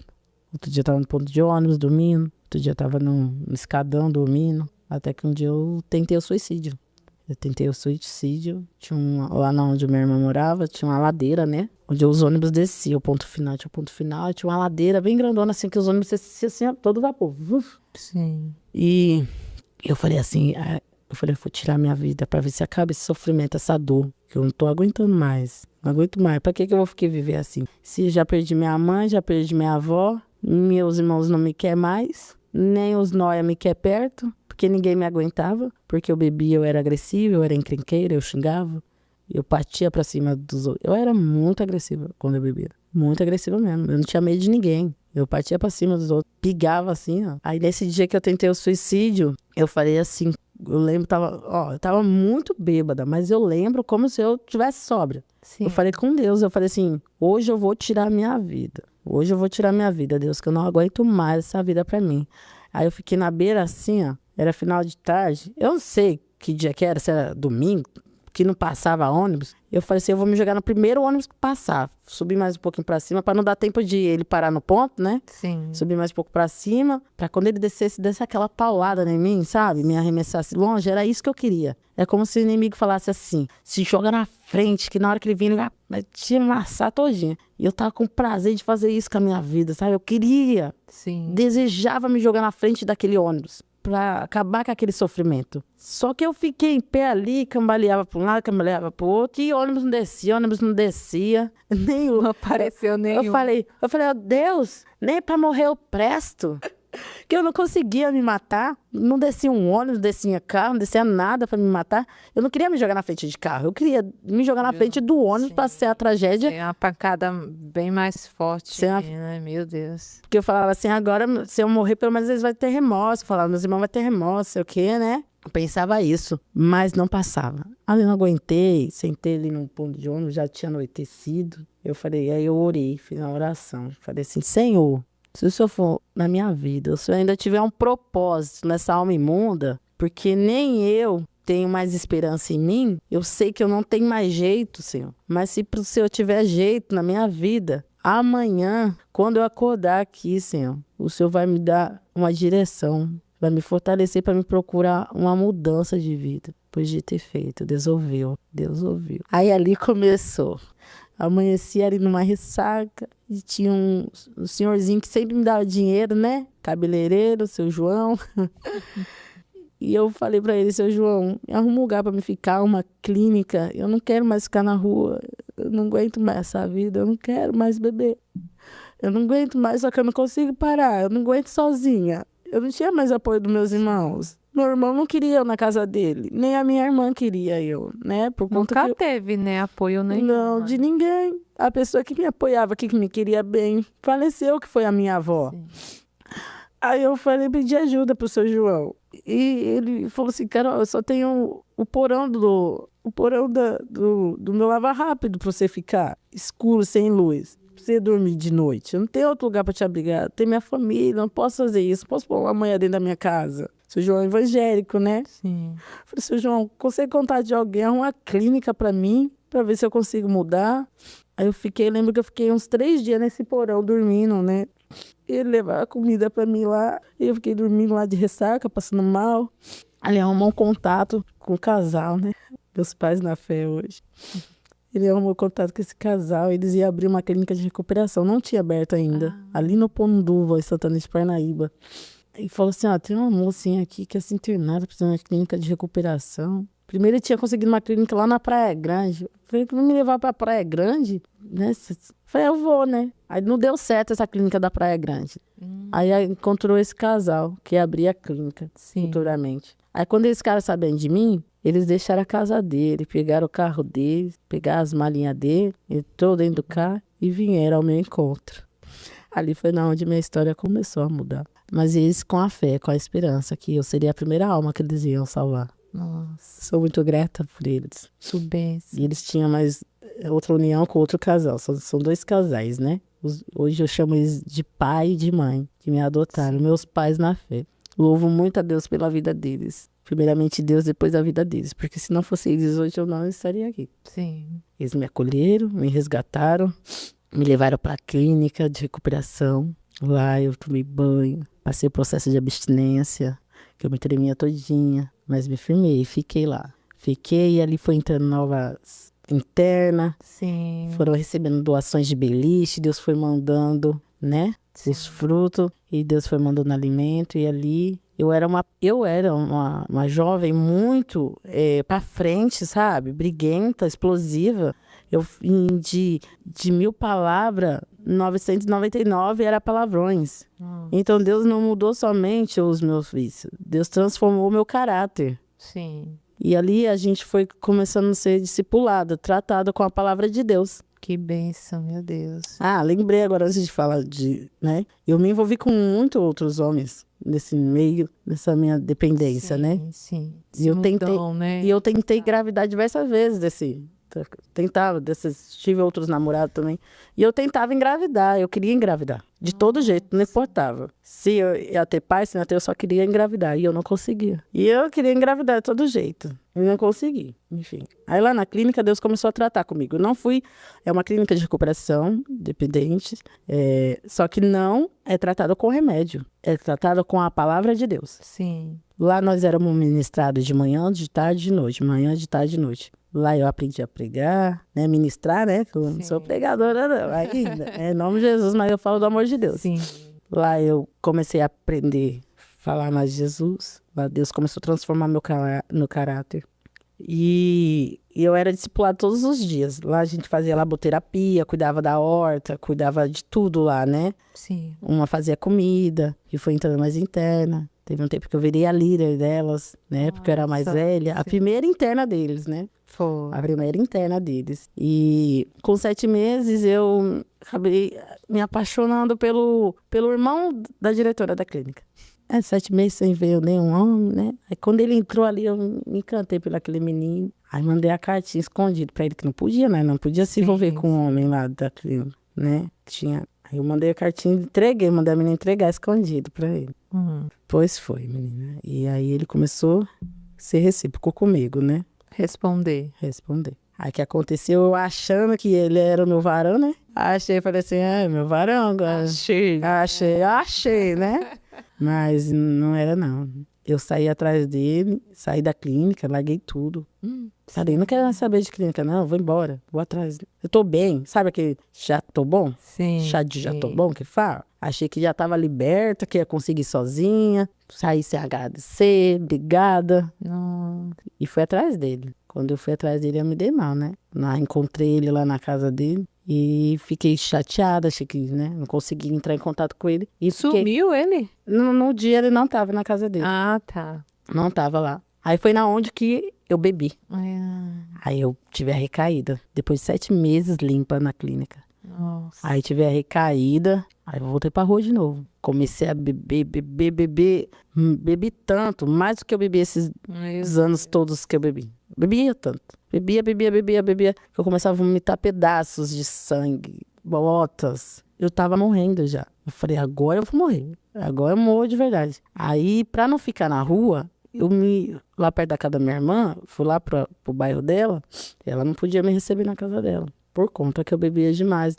Outro dia eu tava no ponto de ônibus dormindo. Outro dia eu tava no escadão dormindo. Até que um dia eu tentei o suicídio. Tinha lá onde minha irmã morava, tinha uma ladeira, né? Onde os ônibus desciam, o ponto final. E tinha uma ladeira bem grandona, assim, que os ônibus desciam assim, ó, todo vapor. Sim. E eu falei assim, eu vou tirar minha vida pra ver se acaba esse sofrimento, essa dor, que eu não tô aguentando mais. Não aguento mais. Pra que eu vou ficar viver assim? Se eu já perdi minha mãe, já perdi minha avó, meus irmãos não me querem mais, nem os nóia me querem perto, porque ninguém me aguentava, porque eu bebia, eu era agressiva, eu era encrenqueira, eu xingava, eu partia pra cima dos outros. Eu era muito agressiva quando eu bebia. Muito agressiva mesmo. Eu não tinha medo de ninguém. Eu partia pra cima dos outros, pigava assim, ó. Aí nesse dia que eu tentei o suicídio, eu falei assim, eu lembro, eu tava muito bêbada, mas eu lembro como se eu tivesse sóbria. Sim. Eu falei com Deus, eu falei assim, hoje eu vou tirar a minha vida. Hoje eu vou tirar minha vida, Deus, que eu não aguento mais essa vida pra mim. Aí eu fiquei na beira assim, ó, era final de tarde, eu não sei que dia que era, se era domingo, que não passava ônibus. Eu falei assim, eu vou me jogar no primeiro ônibus que passar. Subi mais um pouquinho pra cima, pra não dar tempo de ele parar no ponto, né? Sim. Subi mais um pouco pra cima, pra quando ele desse aquela paulada em mim, sabe? Me arremessasse longe, era isso que eu queria. É como se o inimigo falasse assim, se joga na frente, que na hora que ele vir, ele vai te amassar todinha. E eu tava com prazer de fazer isso com a minha vida, sabe? Eu queria, desejava me jogar na frente daquele ônibus, pra acabar com aquele sofrimento. Só que eu fiquei em pé ali, cambaleava para um lado, cambaleava para o outro, e ônibus não descia, nenhum. Não apareceu nenhum. Eu falei, oh, Deus, nem para morrer eu presto. Que eu não conseguia me matar, não descia um ônibus, não descia carro, não descia nada para me matar. Eu não queria me jogar na frente de carro, eu queria me jogar na frente do ônibus para ser a tragédia. Tem uma pancada bem mais forte, né? Meu Deus. Porque eu falava assim, agora se eu morrer, pelo menos eles vão ter remorso. Eu falava, meus irmãos vão ter remorso, sei o quê, né? Eu pensava isso, mas não passava. Aí eu não aguentei, sentei ali num ponto de ônibus, já tinha anoitecido. Eu falei, aí eu orei, fiz uma oração. Falei assim, Senhor, se o Senhor for na minha vida, se eu ainda tiver um propósito nessa alma imunda, porque nem eu tenho mais esperança em mim, eu sei que eu não tenho mais jeito, Senhor. Mas se pro Senhor tiver jeito na minha vida, amanhã, quando eu acordar aqui, Senhor, o Senhor vai me dar uma direção, vai me fortalecer para me procurar uma mudança de vida. Depois de ter feito, Deus ouviu. Aí ali começou. Amanheci ali numa ressaca e tinha um senhorzinho que sempre me dava dinheiro, né? Cabeleireiro, seu João. E eu falei pra ele, seu João, me arruma um lugar pra me ficar, uma clínica. Eu não quero mais ficar na rua. Eu não aguento mais essa vida. Eu não quero mais beber. Eu não aguento mais, só que eu não consigo parar. Eu não aguento sozinha. Eu não tinha mais apoio dos meus irmãos. Meu irmão não queria eu na casa dele. Nem a minha irmã queria eu, né? Por conta Nunca teve, né? Apoio nenhum. Não, de ninguém. A pessoa que me apoiava, que me queria bem, faleceu, que foi a minha avó. Sim. Aí eu falei, pedi ajuda pro seu João. E ele falou assim, Carol, eu só tenho o porão do meu lava-rápido pra você ficar escuro, sem luz. Pra você dormir de noite. Eu não tenho outro lugar pra te abrigar. Tem minha família, não posso fazer isso. Posso pôr uma manhã dentro da minha casa. Seu João é evangélico, né? Sim. Falei, seu João, consegue contar de alguém, uma clínica pra mim, pra ver se eu consigo mudar? Aí lembro que eu fiquei uns 3 dias nesse porão dormindo, né? Ele levava comida pra mim lá, e eu fiquei dormindo lá de ressaca, passando mal. Ele arrumou um contato com o casal, né? Meus pais na fé hoje. Ele arrumou contato com esse casal, eles iam abrir uma clínica de recuperação, não tinha aberto ainda, ali no Ponduva, em Santana de Parnaíba. E falou assim, tem uma mocinha aqui que é internada, precisa de uma clínica de recuperação. Primeiro ele tinha conseguido uma clínica lá na Praia Grande. Eu falei, pra me levar pra Praia Grande, né? Eu falei, eu vou, né? Aí não deu certo essa clínica da Praia Grande. Aí encontrou esse casal que ia abrir a clínica futuramente. Aí quando esses caras sabendo de mim, eles deixaram a casa dele, pegaram o carro dele, pegaram as malinhas dele, entrou dentro do carro e vieram ao meu encontro. Ali foi onde minha história começou a mudar. Mas eles com a fé, com a esperança que eu seria a primeira alma que eles iam salvar. Nossa. Sou muito grata por eles. E eles tinham mais outra união com outro casal. São 2 casais, né? Hoje eu chamo eles de pai e de mãe, que me adotaram, meus pais na fé. Louvo muito a Deus pela vida deles. Primeiramente Deus, depois a vida deles. Porque se não fosse eles hoje, eu não estaria aqui. Sim. Eles me acolheram, me resgataram, me levaram para a clínica de recuperação. Lá eu tomei banho, passei o processo de abstinência, que eu me tremia todinha, mas me firmei, fiquei lá. Fiquei e ali foi entrando novas internas. Sim. Foram recebendo doações de beliche, Deus foi mandando, né? Esses frutos, e Deus foi mandando alimento, e ali eu era uma jovem muito pra frente, sabe? Briguenta, explosiva. Eu de 1000 palavras, 999 era palavrões. Então Deus não mudou somente os meus vícios, Deus transformou o meu caráter. Sim. E ali a gente foi começando a ser discipulado, tratado com a palavra de Deus. Que bênção, meu Deus. Lembrei agora, antes de falar né? Eu me envolvi com muitos outros homens nesse meio, nessa minha dependência, né? Sim. E eu tentei engravidar diversas vezes tive outros namorados também. E eu tentava engravidar, eu queria engravidar. De todo jeito, não importava. Se eu ia ter pai, se não ia ter, eu só queria engravidar. E eu não conseguia. E eu queria engravidar de todo jeito. E não consegui, enfim. Aí lá na clínica, Deus começou a tratar comigo. Eu não fui... É uma clínica de recuperação, dependente. Só que não é tratado com remédio. É tratado com a palavra de Deus. Sim. Lá nós éramos ministrados de manhã, de tarde, de noite. Manhã, de tarde, de noite. Lá eu aprendi a pregar, né? Ministrar, né? Eu não sou pregadora, não, ainda. Em nome de Jesus, mas eu falo do amor de Deus. Sim. Lá eu comecei a aprender a falar mais de Jesus. Lá Deus começou a transformar meu caráter. E eu era discipulada todos os dias. Lá a gente fazia laboterapia, cuidava da horta, cuidava de tudo lá, né? Sim. Uma fazia comida, e foi entrando mais interna. Teve um tempo que eu virei a líder delas, né? Porque eu era mais velha. A primeira interna deles, né? Foi. A primeira interna deles. E com 7 meses eu acabei me apaixonando pelo irmão da diretora da clínica. 7 meses sem ver nenhum homem, né? Aí quando ele entrou ali, eu me encantei por aquele menino. Aí mandei a cartinha escondida pra ele, que não podia, né? Não podia se envolver com um homem lá da clínica, né? Aí eu mandei a cartinha, mandei a menina entregar escondido pra ele. Pois foi, menina. E aí ele começou a ser recíproco comigo, né? Responder. Aí o que aconteceu, eu achando que ele era o meu varão, né? Falei assim, meu varão. Achei, né? Mas não era, não. Eu saí atrás dele, saí da clínica, larguei tudo. Falei, não quero saber de clínica, não, vou embora, vou atrás. Eu tô bem, sabe aquele já tô bom? Sim. Chá de já tô bom que fala? Achei que já tava liberta, que ia conseguir sozinha. Saí sem agradecer, obrigada. E fui atrás dele. Quando eu fui atrás dele, eu me dei mal, né? Encontrei ele lá na casa dele. E fiquei chateada, achei que, né, não consegui entrar em contato com ele. E sumiu ele? No dia ele não tava na casa dele. Tá. Não tava lá. Aí foi na onde que eu bebi. Aí eu tive a recaída. Depois de 7 meses limpa na clínica. Nossa. Aí tive a recaída. Aí eu voltei pra rua de novo. Comecei a beber. Bebi tanto, mais do que eu bebi esses anos todos que eu bebi. Bebia tanto. Bebia. Eu começava a vomitar pedaços de sangue, botas. Eu tava morrendo já. Eu falei, agora eu vou morrer. Agora eu morro de verdade. Aí, pra não ficar na rua, lá perto da casa da minha irmã, fui lá pro bairro dela, ela não podia me receber na casa dela. Por conta que eu bebia demais.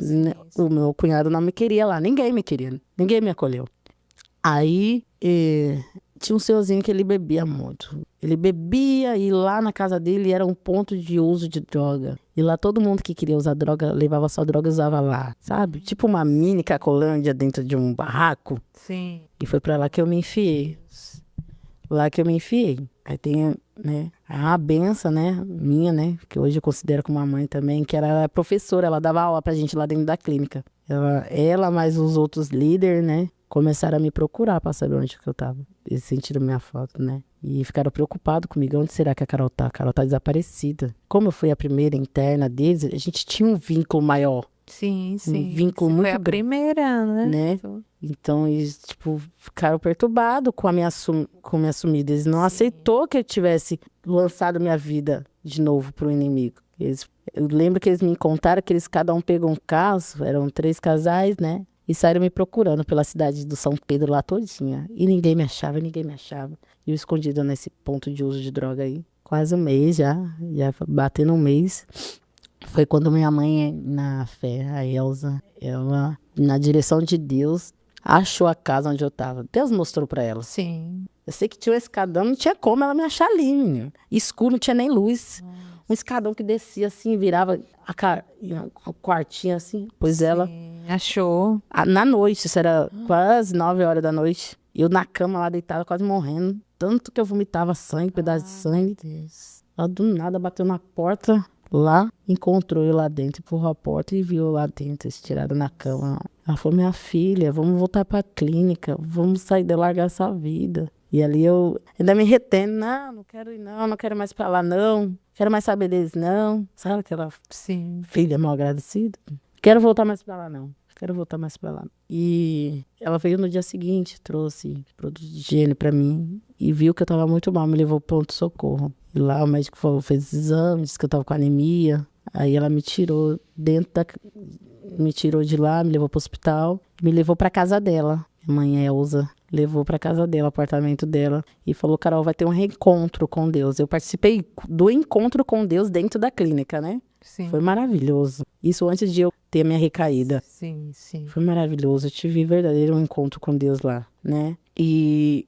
O meu cunhado não me queria lá. Ninguém me queria. Ninguém me acolheu. Aí, tinha um senhorzinho que ele bebia muito. Ele bebia e lá na casa dele era um ponto de uso de droga. E lá todo mundo que queria usar droga, levava só droga e usava lá, sabe? Tipo uma mini Cacolândia dentro de um barraco. Sim. E foi pra lá que eu me enfiei. Aí tem né? A benção, né, minha, né, que hoje eu considero como uma mãe também, que era professora, ela dava aula pra gente lá dentro da clínica. Ela mais os outros líderes, né, começaram a me procurar pra saber onde que eu tava. Eles sentiram minha foto, né? E ficaram preocupados comigo. Onde será que a Carol tá? A Carol tá desaparecida. Como eu fui a primeira interna deles, a gente tinha um vínculo maior. Sim. Um vínculo Você muito foi a primeira, né? Então, eles, tipo, ficaram perturbados com a minha sumida. Eles não aceitou que eu tivesse lançado minha vida de novo pro inimigo. Eu lembro que eles me contaram que cada um pegou um caso, eram 3 casais, né? E saíram me procurando pela cidade do São Pedro lá todinha. E ninguém me achava. E eu escondida nesse ponto de uso de droga aí. Quase um mês já batendo um mês. Foi quando minha mãe, na fé, a Elza, ela, na direção de Deus, achou a casa onde eu tava. Deus mostrou pra ela. Sim. Eu sei que tinha um escadão, não tinha como ela me achar ali, menino. Escuro, não tinha nem luz. Um escadão que descia assim, virava o quartinho assim. Pois ela achou. Na noite, isso era quase 9 horas da noite. Eu na cama lá deitada, quase morrendo. Tanto que eu vomitava sangue, pedaço de sangue. Ela do nada bateu na porta lá, encontrou eu lá dentro, empurrou a porta e viu eu lá dentro, estirada na cama. Ela falou: minha filha, vamos voltar pra clínica, vamos sair de largar essa vida. E ali eu ainda me retendo: não quero ir não quero mais pra lá não, quero mais saber deles não. Sabe aquela filha mal agradecida? Quero voltar mais pra lá não. E ela veio no dia seguinte, trouxe produto de higiene pra mim e viu que eu tava muito mal, me levou pro pronto-socorro. E lá o médico fez exames, disse que eu tava com anemia. Aí ela me tirou me tirou de lá, me levou pro hospital, me levou pra casa dela. Minha mãe Elza levou pra casa dela, apartamento dela, e falou: Carol, vai ter um reencontro com Deus. Eu participei do encontro com Deus dentro da clínica, né? Sim. Foi maravilhoso. Isso antes de eu ter a minha recaída. Sim. Foi maravilhoso. Eu tive verdadeiro encontro com Deus lá, né? E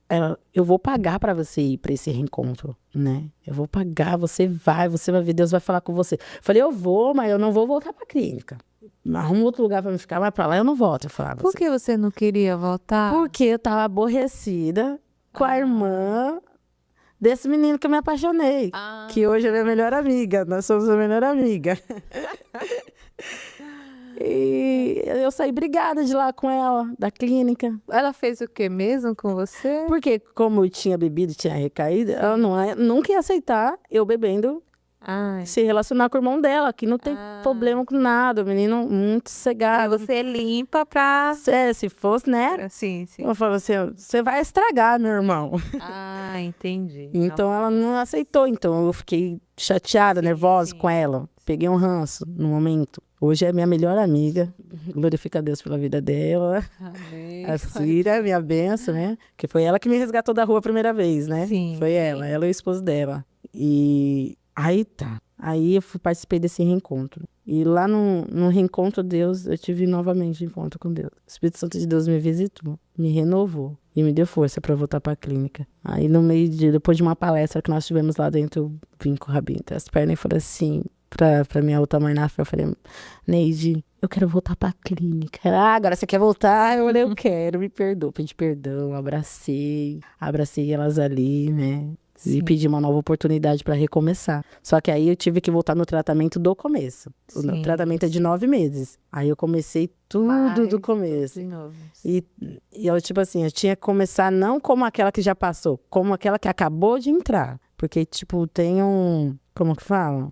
eu vou pagar pra você ir pra esse reencontro, né? Eu vou pagar, você vai ver, Deus vai falar com você. Falei: eu vou, mas eu não vou voltar pra clínica. Arruma outro lugar pra me ficar, mas pra lá eu não volto. Eu falava: por que você não queria voltar? Porque eu tava aborrecida com a irmã desse menino que eu me apaixonei. Que hoje é minha melhor amiga. Nós somos a melhor amiga. E eu saí brigada de lá com ela, da clínica. Ela fez o que mesmo com você? Porque como eu tinha bebido e tinha recaído, ela nunca ia aceitar eu bebendo se relacionar com o irmão dela, que não tem problema com nada. O menino muito sossegado. E você limpa pra... Se fosse, né? Sim. Eu falo assim: você vai estragar, meu irmão. Entendi. Então ela não aceitou. Então eu fiquei chateada, nervosa com ela. Peguei um ranço no momento. Hoje é minha melhor amiga. Glorifica a Deus pela vida dela. Amém. A Cira, minha benção, né? Que foi ela que me resgatou da rua a primeira vez, né? Sim. Foi ela e o esposo dela. E aí tá. Aí eu participei desse reencontro. E lá no reencontro Deus, eu tive novamente encontro com Deus. O Espírito Santo de Deus me visitou, me renovou e me deu força para voltar para a clínica. Aí depois de uma palestra que nós tivemos lá dentro, eu vim com o rabinho entre as pernas e falei assim pra minha outra mãe na fé, eu falei: Neide, eu quero voltar pra clínica. Agora você quer voltar? Eu falei: eu quero, me perdoa. Pedi perdão, abracei elas ali, né? Sim. E pedi uma nova oportunidade para recomeçar. Só que aí eu tive que voltar no tratamento do começo. O tratamento é de 9 meses. Aí eu comecei tudo do começo. De novo. E eu, tipo assim, eu tinha que começar não como aquela que já passou, como aquela que acabou de entrar. Porque, tipo, tem como que fala?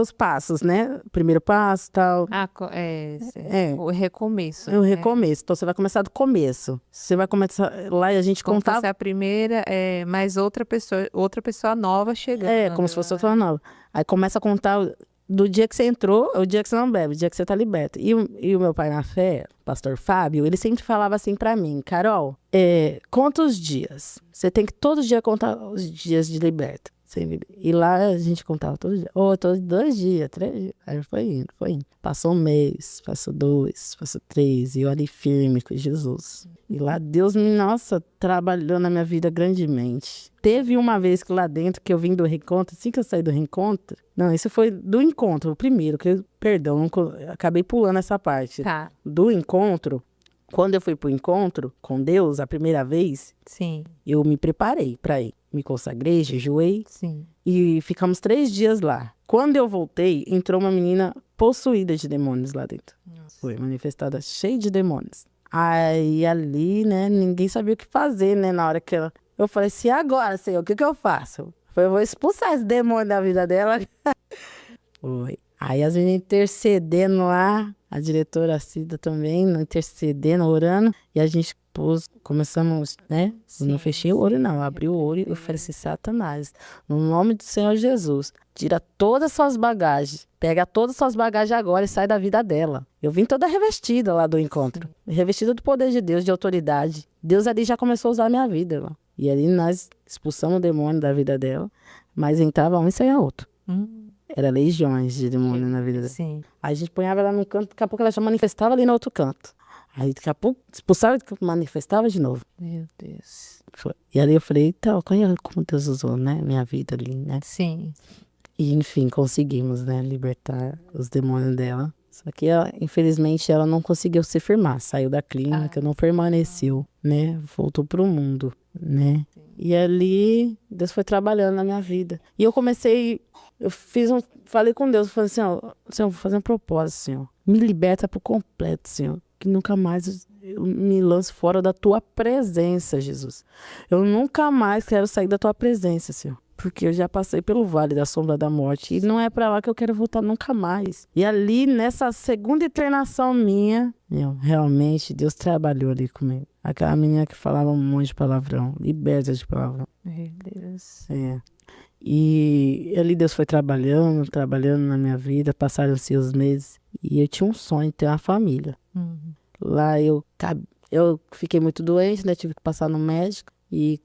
Os passos, né? Primeiro passo e tal. O recomeço. É o recomeço. Então, você vai começar do começo. Você vai começar lá e a gente como contava... Como se a primeira mais outra pessoa nova chegando. Como se fosse outra nova. Aí começa a contar do dia que você entrou, o dia que você não bebe, o dia que você tá liberta. E o meu pai na fé, o pastor Fábio, ele sempre falava assim pra mim: Carol, conta os dias. Você tem que todo dia contar os dias de liberta. E lá a gente contava todo dia. Todos 2 dias, 3 dias. Aí foi indo. Passou 1 mês, passou 2, passou 3. E eu ali firme com Jesus. E lá Deus, trabalhou na minha vida grandemente. Teve uma vez que lá dentro, que eu vim do reencontro, assim que eu saí do reencontro... Não, isso foi do encontro, o primeiro. Perdão, acabei pulando essa parte. Tá. Do encontro... Quando eu fui pro encontro com Deus, a primeira vez, sim, eu me preparei pra ir. me consagrei, jejuei. Sim. E ficamos 3 dias lá. Quando eu voltei, entrou uma menina possuída de demônios lá dentro. Nossa. Foi manifestada cheia de demônios. Aí ali, né, ninguém sabia o que fazer, né, na hora que ela... Eu falei assim, agora, Senhor, o que eu faço? Eu vou expulsar esse demônio da vida dela. Foi. Aí as meninas intercedendo lá, a diretora Cida também, intercedendo, orando, e a gente começamos, né? Eu não fechei o olho, não, eu abri o olho e eu falei assim, Satanás, no nome do Senhor Jesus, tira todas as suas bagagens, pega todas as suas bagagens agora e sai da vida dela. Eu vim toda revestida lá do encontro, revestida do poder de Deus, de autoridade. Deus ali já começou a usar a minha vida lá. E ali nós expulsamos o demônio da vida dela, mas entrava um e saía outro. Era legiões de demônio na vida dela. Sim. Aí a gente punhava ela num canto, daqui a pouco ela já manifestava ali no outro canto. Aí daqui a pouco expulsava e manifestava de novo. Meu Deus. Foi. E ali eu falei, então, olha como Deus usou, né? Minha vida ali, né? Sim. E enfim, conseguimos, né? Libertar os demônios dela. Só que, infelizmente, ela não conseguiu se firmar. Saiu da clínica, não permaneceu, né? Voltou pro mundo, né? E ali, Deus foi trabalhando na minha vida. E eu comecei, falei com Deus, falei assim, ó, Senhor, vou fazer um propósito, Senhor. Me liberta por completo, Senhor. Que nunca mais eu me lance fora da tua presença, Jesus. Eu nunca mais quero sair da tua presença, Senhor. Porque eu já passei pelo vale da sombra da morte. E não é pra lá que eu quero voltar nunca mais. E ali, nessa segunda internação minha, realmente, Deus trabalhou ali comigo. Aquela menina que falava um monte de palavrão. Liberta de palavrão. Meu Deus. É. E ali Deus foi trabalhando na minha vida. Passaram-se os meses. E eu tinha um sonho de ter uma família. Lá eu fiquei muito doente, né? Tive que passar no médico. E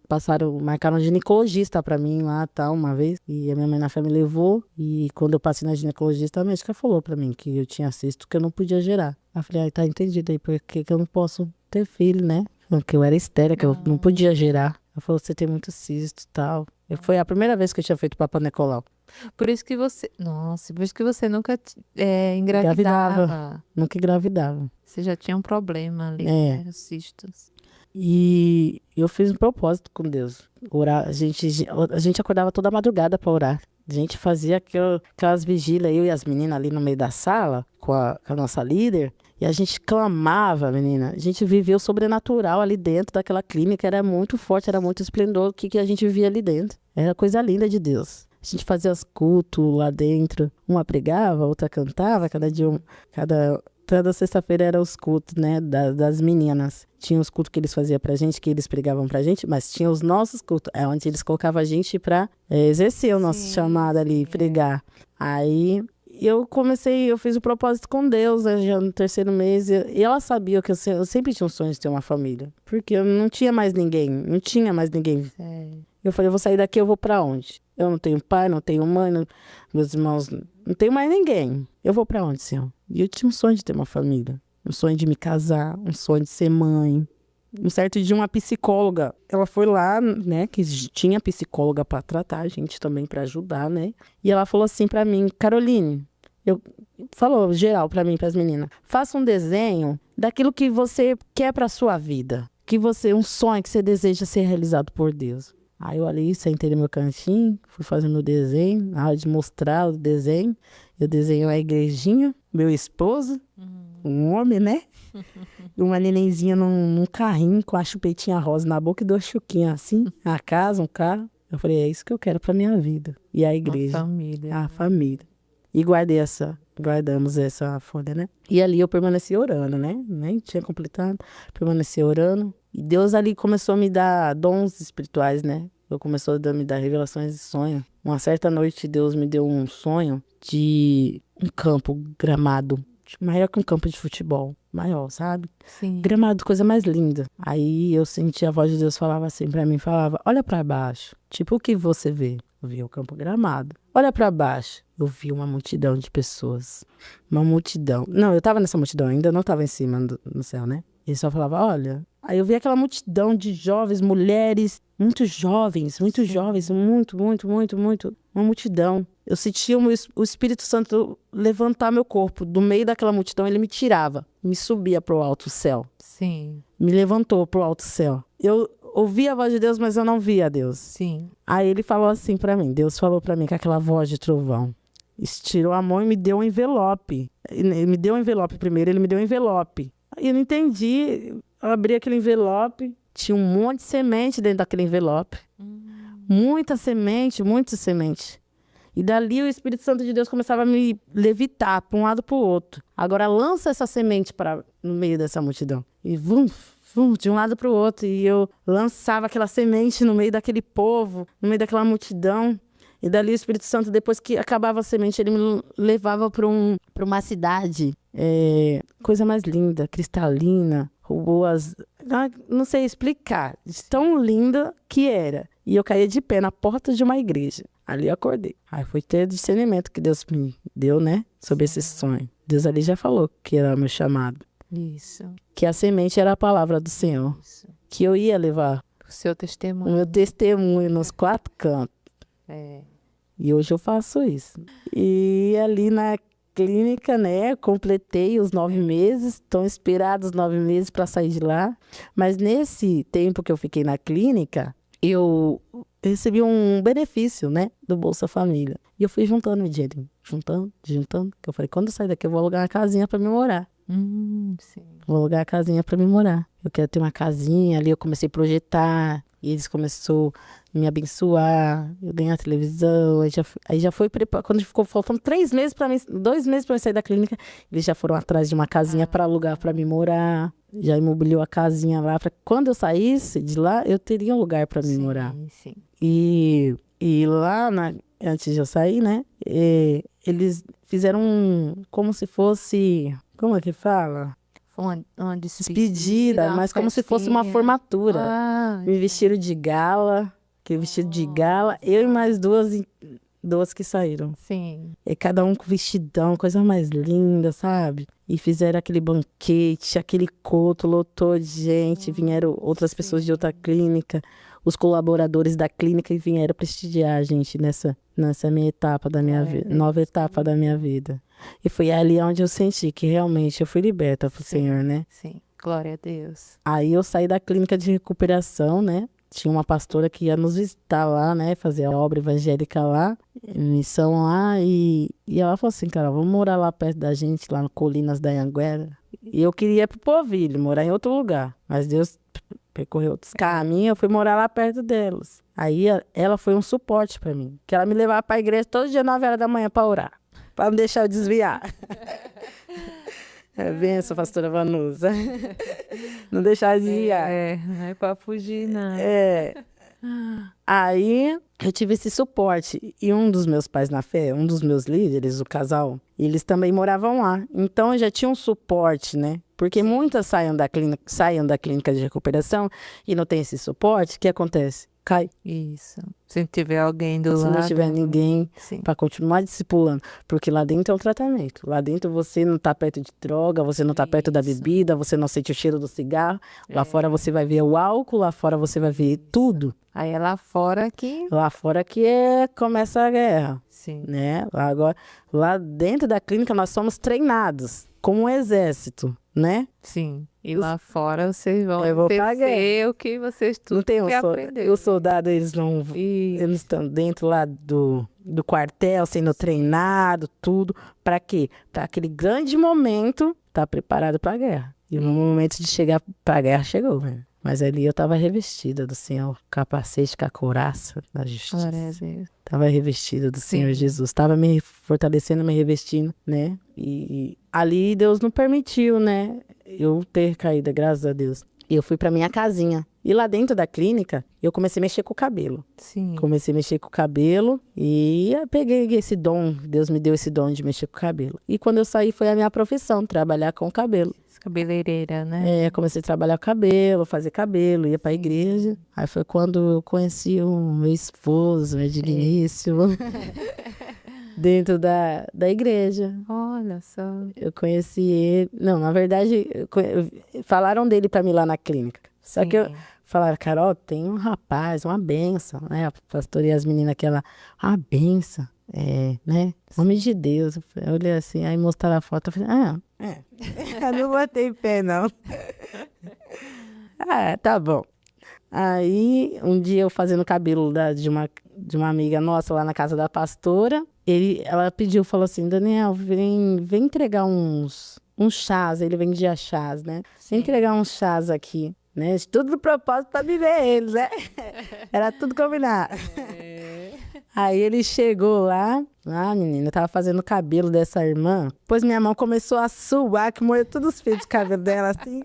marcaram um ginecologista pra mim lá, tal, uma vez. E a minha mãe na fé me levou. E quando eu passei na ginecologista, a médica falou pra mim que eu tinha cisto, que eu não podia gerar. Eu falei, tá entendido aí, porque eu não posso ter filho, né? Porque eu era estéril, que eu não podia gerar. Ela falou, você tem muito cisto e tal. Foi a primeira vez que eu tinha feito Papa Nicolau. Por isso que você nunca engravidava. Nunca engravidava. Você já tinha um problema ali, né? Os cistos. E eu fiz um propósito com Deus. Orar, a gente acordava toda madrugada para orar. A gente fazia aquelas vigílias, eu e as meninas ali no meio da sala, com a nossa líder. E a gente clamava, menina. A gente vivia o sobrenatural ali dentro daquela clínica. Era muito forte, era muito esplendor o que a gente vivia ali dentro. Era coisa linda de Deus. A gente fazia os cultos lá dentro. Uma pregava, outra cantava. Cada sexta-feira eram os cultos, né, das meninas. Tinha os cultos que eles faziam pra gente, que eles pregavam pra gente, mas tinha os nossos cultos, onde eles colocavam a gente pra exercer o nosso chamado ali, pregar. Aí eu fiz o propósito com Deus, né, já no 3º mês, e ela sabia que eu sempre tinha um sonho de ter uma família, porque eu não tinha mais ninguém. Eu falei, eu vou sair daqui, eu vou pra onde? Eu não tenho pai, não tenho mãe, meus irmãos, não tenho mais ninguém. Eu vou pra onde, Senhor? E eu tinha um sonho de ter uma família, um sonho de me casar, um sonho de ser mãe. Um certo dia, uma psicóloga, ela foi lá, né, que tinha psicóloga pra tratar a gente também, pra ajudar, né? E ela falou assim pra mim, Caroline, falou geral pra mim, pras meninas, faça um desenho daquilo que você quer pra sua vida, um sonho que você deseja ser realizado por Deus. Aí eu ali sentei no meu cantinho, fui fazer meu desenho, na hora de mostrar o desenho, eu desenhei uma igrejinha, meu esposo, um homem, né? E uma nenenzinha num carrinho com a chupetinha rosa na boca e 2 chuquinhas assim, a casa, um carro. Eu falei, é isso que eu quero pra minha vida. E a igreja. A família. E guardamos essa folha, né? E ali eu permaneci orando, né? Nem tinha completado, permaneci orando. E Deus ali começou a me dar dons espirituais, né? Começou a me dar revelações de sonho. Uma certa noite, Deus me deu um sonho de um campo gramado, maior que um campo de futebol. Maior, sabe? Sim. Gramado, coisa mais linda. Aí eu senti a voz de Deus falava assim pra mim, olha pra baixo. Tipo, o que você vê? Eu vi o campo gramado. Olha pra baixo. Eu vi uma multidão de pessoas. Uma multidão. Não, eu tava nessa multidão, ainda não tava em cima no céu, né? Ele só falava, olha. Aí eu vi aquela multidão de jovens, mulheres, muito jovens, muito. Uma multidão. Eu sentia o Espírito Santo levantar meu corpo. Do meio daquela multidão, ele me tirava. Me subia pro alto céu. Sim. Me levantou pro alto céu. Eu ouvia a voz de Deus, mas eu não via Deus. Sim. Aí ele falou assim pra mim, Deus falou pra mim com aquela voz de trovão. Estirou a mão e me deu um envelope. Ele me deu um envelope primeiro, ele me deu um envelope. Aí eu não entendi, eu abri aquele envelope, tinha um monte de semente dentro daquele envelope. Muita semente, muita semente. E dali o Espírito Santo de Deus começava a me levitar para um lado para o outro. Agora lança essa semente no meio dessa multidão. E vum, vum, de um lado para o outro. E eu lançava aquela semente no meio daquele povo, no meio daquela multidão. E dali o Espírito Santo, depois que acabava a semente, ele me levava para uma cidade. Coisa mais linda, cristalina, ruas. Não sei explicar. De tão linda que era. E eu caía de pé na porta de uma igreja. Ali eu acordei. Aí foi ter discernimento que Deus me deu, né? Sobre esse sonho. Deus ali já falou que era o meu chamado. Isso. Que a semente era a palavra do Senhor. Isso. Que eu ia levar O seu o testemunho. meu testemunho nos 4 cantos. E hoje eu faço isso. E ali na clínica, né? Completei os 9 meses. Estão esperados os 9 meses para sair de lá. Mas nesse tempo que eu fiquei na clínica, eu recebi um benefício, né, do Bolsa Família. E eu fui juntando o dinheiro, juntando. Que eu falei, quando eu sair daqui, eu vou alugar uma casinha para me morar. Sim. Vou alugar a casinha para me morar. Eu quero ter uma casinha, ali eu comecei a projetar. E eles começaram a me abençoar. Eu ganhei a televisão. Aí já foi preparado. Quando ficou faltando 3 meses para mim, 2 meses para eu sair da clínica, eles já foram atrás de uma casinha para alugar para me morar. Já imobiliou a casinha lá. Pra quando eu saísse de lá, eu teria um lugar para me morar. Sim. E lá, antes de eu sair, né? Eles fizeram como se fosse. Como é que fala? Uma Despedida, mas como se fosse uma formatura. Me vestiram de gala, aquele vestido de gala. Eu e mais duas que saíram. Sim. E cada um com vestidão, coisa mais linda, sabe? E fizeram aquele banquete, aquele culto, lotou de gente. Vieram outras pessoas de outra clínica, os colaboradores da clínica, e vieram prestigiar a gente nessa minha etapa da minha vida, nova etapa da minha vida. E foi ali onde eu senti que realmente eu fui liberta pro Senhor, né? Sim, glória a Deus. Aí eu saí da clínica de recuperação, né? Tinha uma pastora que ia nos visitar lá, né? Fazer a obra evangélica lá, missão lá. E ela falou assim, cara, vamos morar lá perto da gente, lá no Colinas da Anhanguera. E eu queria ir pro Povilho, morar em outro lugar. Mas Deus percorreu outros caminhos, eu fui morar lá perto delas. Aí ela foi um suporte pra mim. Que ela me levava pra igreja todo dia 9 horas da manhã pra orar. Pra não deixar eu desviar. Benção, pastora Vanusa. Não deixar de desviar. Não é pra fugir, não. Aí eu tive esse suporte. E um dos meus pais na fé, um dos meus líderes, o casal, eles também moravam lá. Então eu já tinha um suporte, né? Porque muitas saem da clínica de recuperação e não tem esse suporte, o que acontece? Cai. Isso. Se não tiver alguém do Se lado. não tiver ninguém Sim. para continuar discipulando. Porque lá dentro é um tratamento. Lá dentro você não tá perto de droga, você não tá perto da bebida, você não sente o cheiro do cigarro. Lá fora você vai ver o álcool, lá fora você vai ver tudo. Aí é lá fora que... Lá fora que começa a guerra. Sim. Né? Lá dentro da clínica nós somos treinados como um exército, né? Sim. E lá fora vocês vão ter o que vocês tudo não tem aprenderam. Os soldados, eles estão dentro lá do quartel, sendo treinados, tudo. Para quê? Para aquele grande momento, tá preparado para a guerra. E no momento de chegar para a guerra, chegou, né? Mas ali eu estava revestida do Senhor, capacete com a couraça da justiça. Glória a Deus. Estava revestida do Senhor Jesus. Estava me fortalecendo, me revestindo, né? E ali Deus não permitiu, né? Eu ter caído, graças a Deus. E eu fui para minha casinha. E lá dentro da clínica, eu comecei a mexer com o cabelo. Sim. Comecei a mexer com o cabelo e eu peguei esse dom. Deus me deu esse dom de mexer com o cabelo. E quando eu saí, foi a minha profissão, trabalhar com o cabelo. Cabeleireira, né? Comecei a trabalhar com cabelo, fazer cabelo, ia pra igreja. Aí foi quando eu conheci o meu esposo, meu digníssimo, dentro da igreja. Olha só. Eu conheci ele. Não, na verdade, falaram dele pra mim lá na clínica. Só que falaram, Carol, tem um rapaz, uma benção, né? A pastora e as meninas, aquela, uma benção. Né? Homem de Deus. Eu olhei assim, aí mostraram a foto, eu falei, eu não botei pé, não. Tá bom. Aí, um dia eu fazendo o cabelo de uma amiga nossa lá na casa da pastora, ela pediu, falou assim, Daniel, vem entregar uns chás. Ele vendia chás, né? Vem entregar uns chás aqui, né? Tudo do propósito para viver eles, né? Era tudo combinado. Aí ele chegou lá, menina, eu tava fazendo o cabelo dessa irmã, depois minha mão começou a suar, que moeu todos os fios de cabelo dela, assim.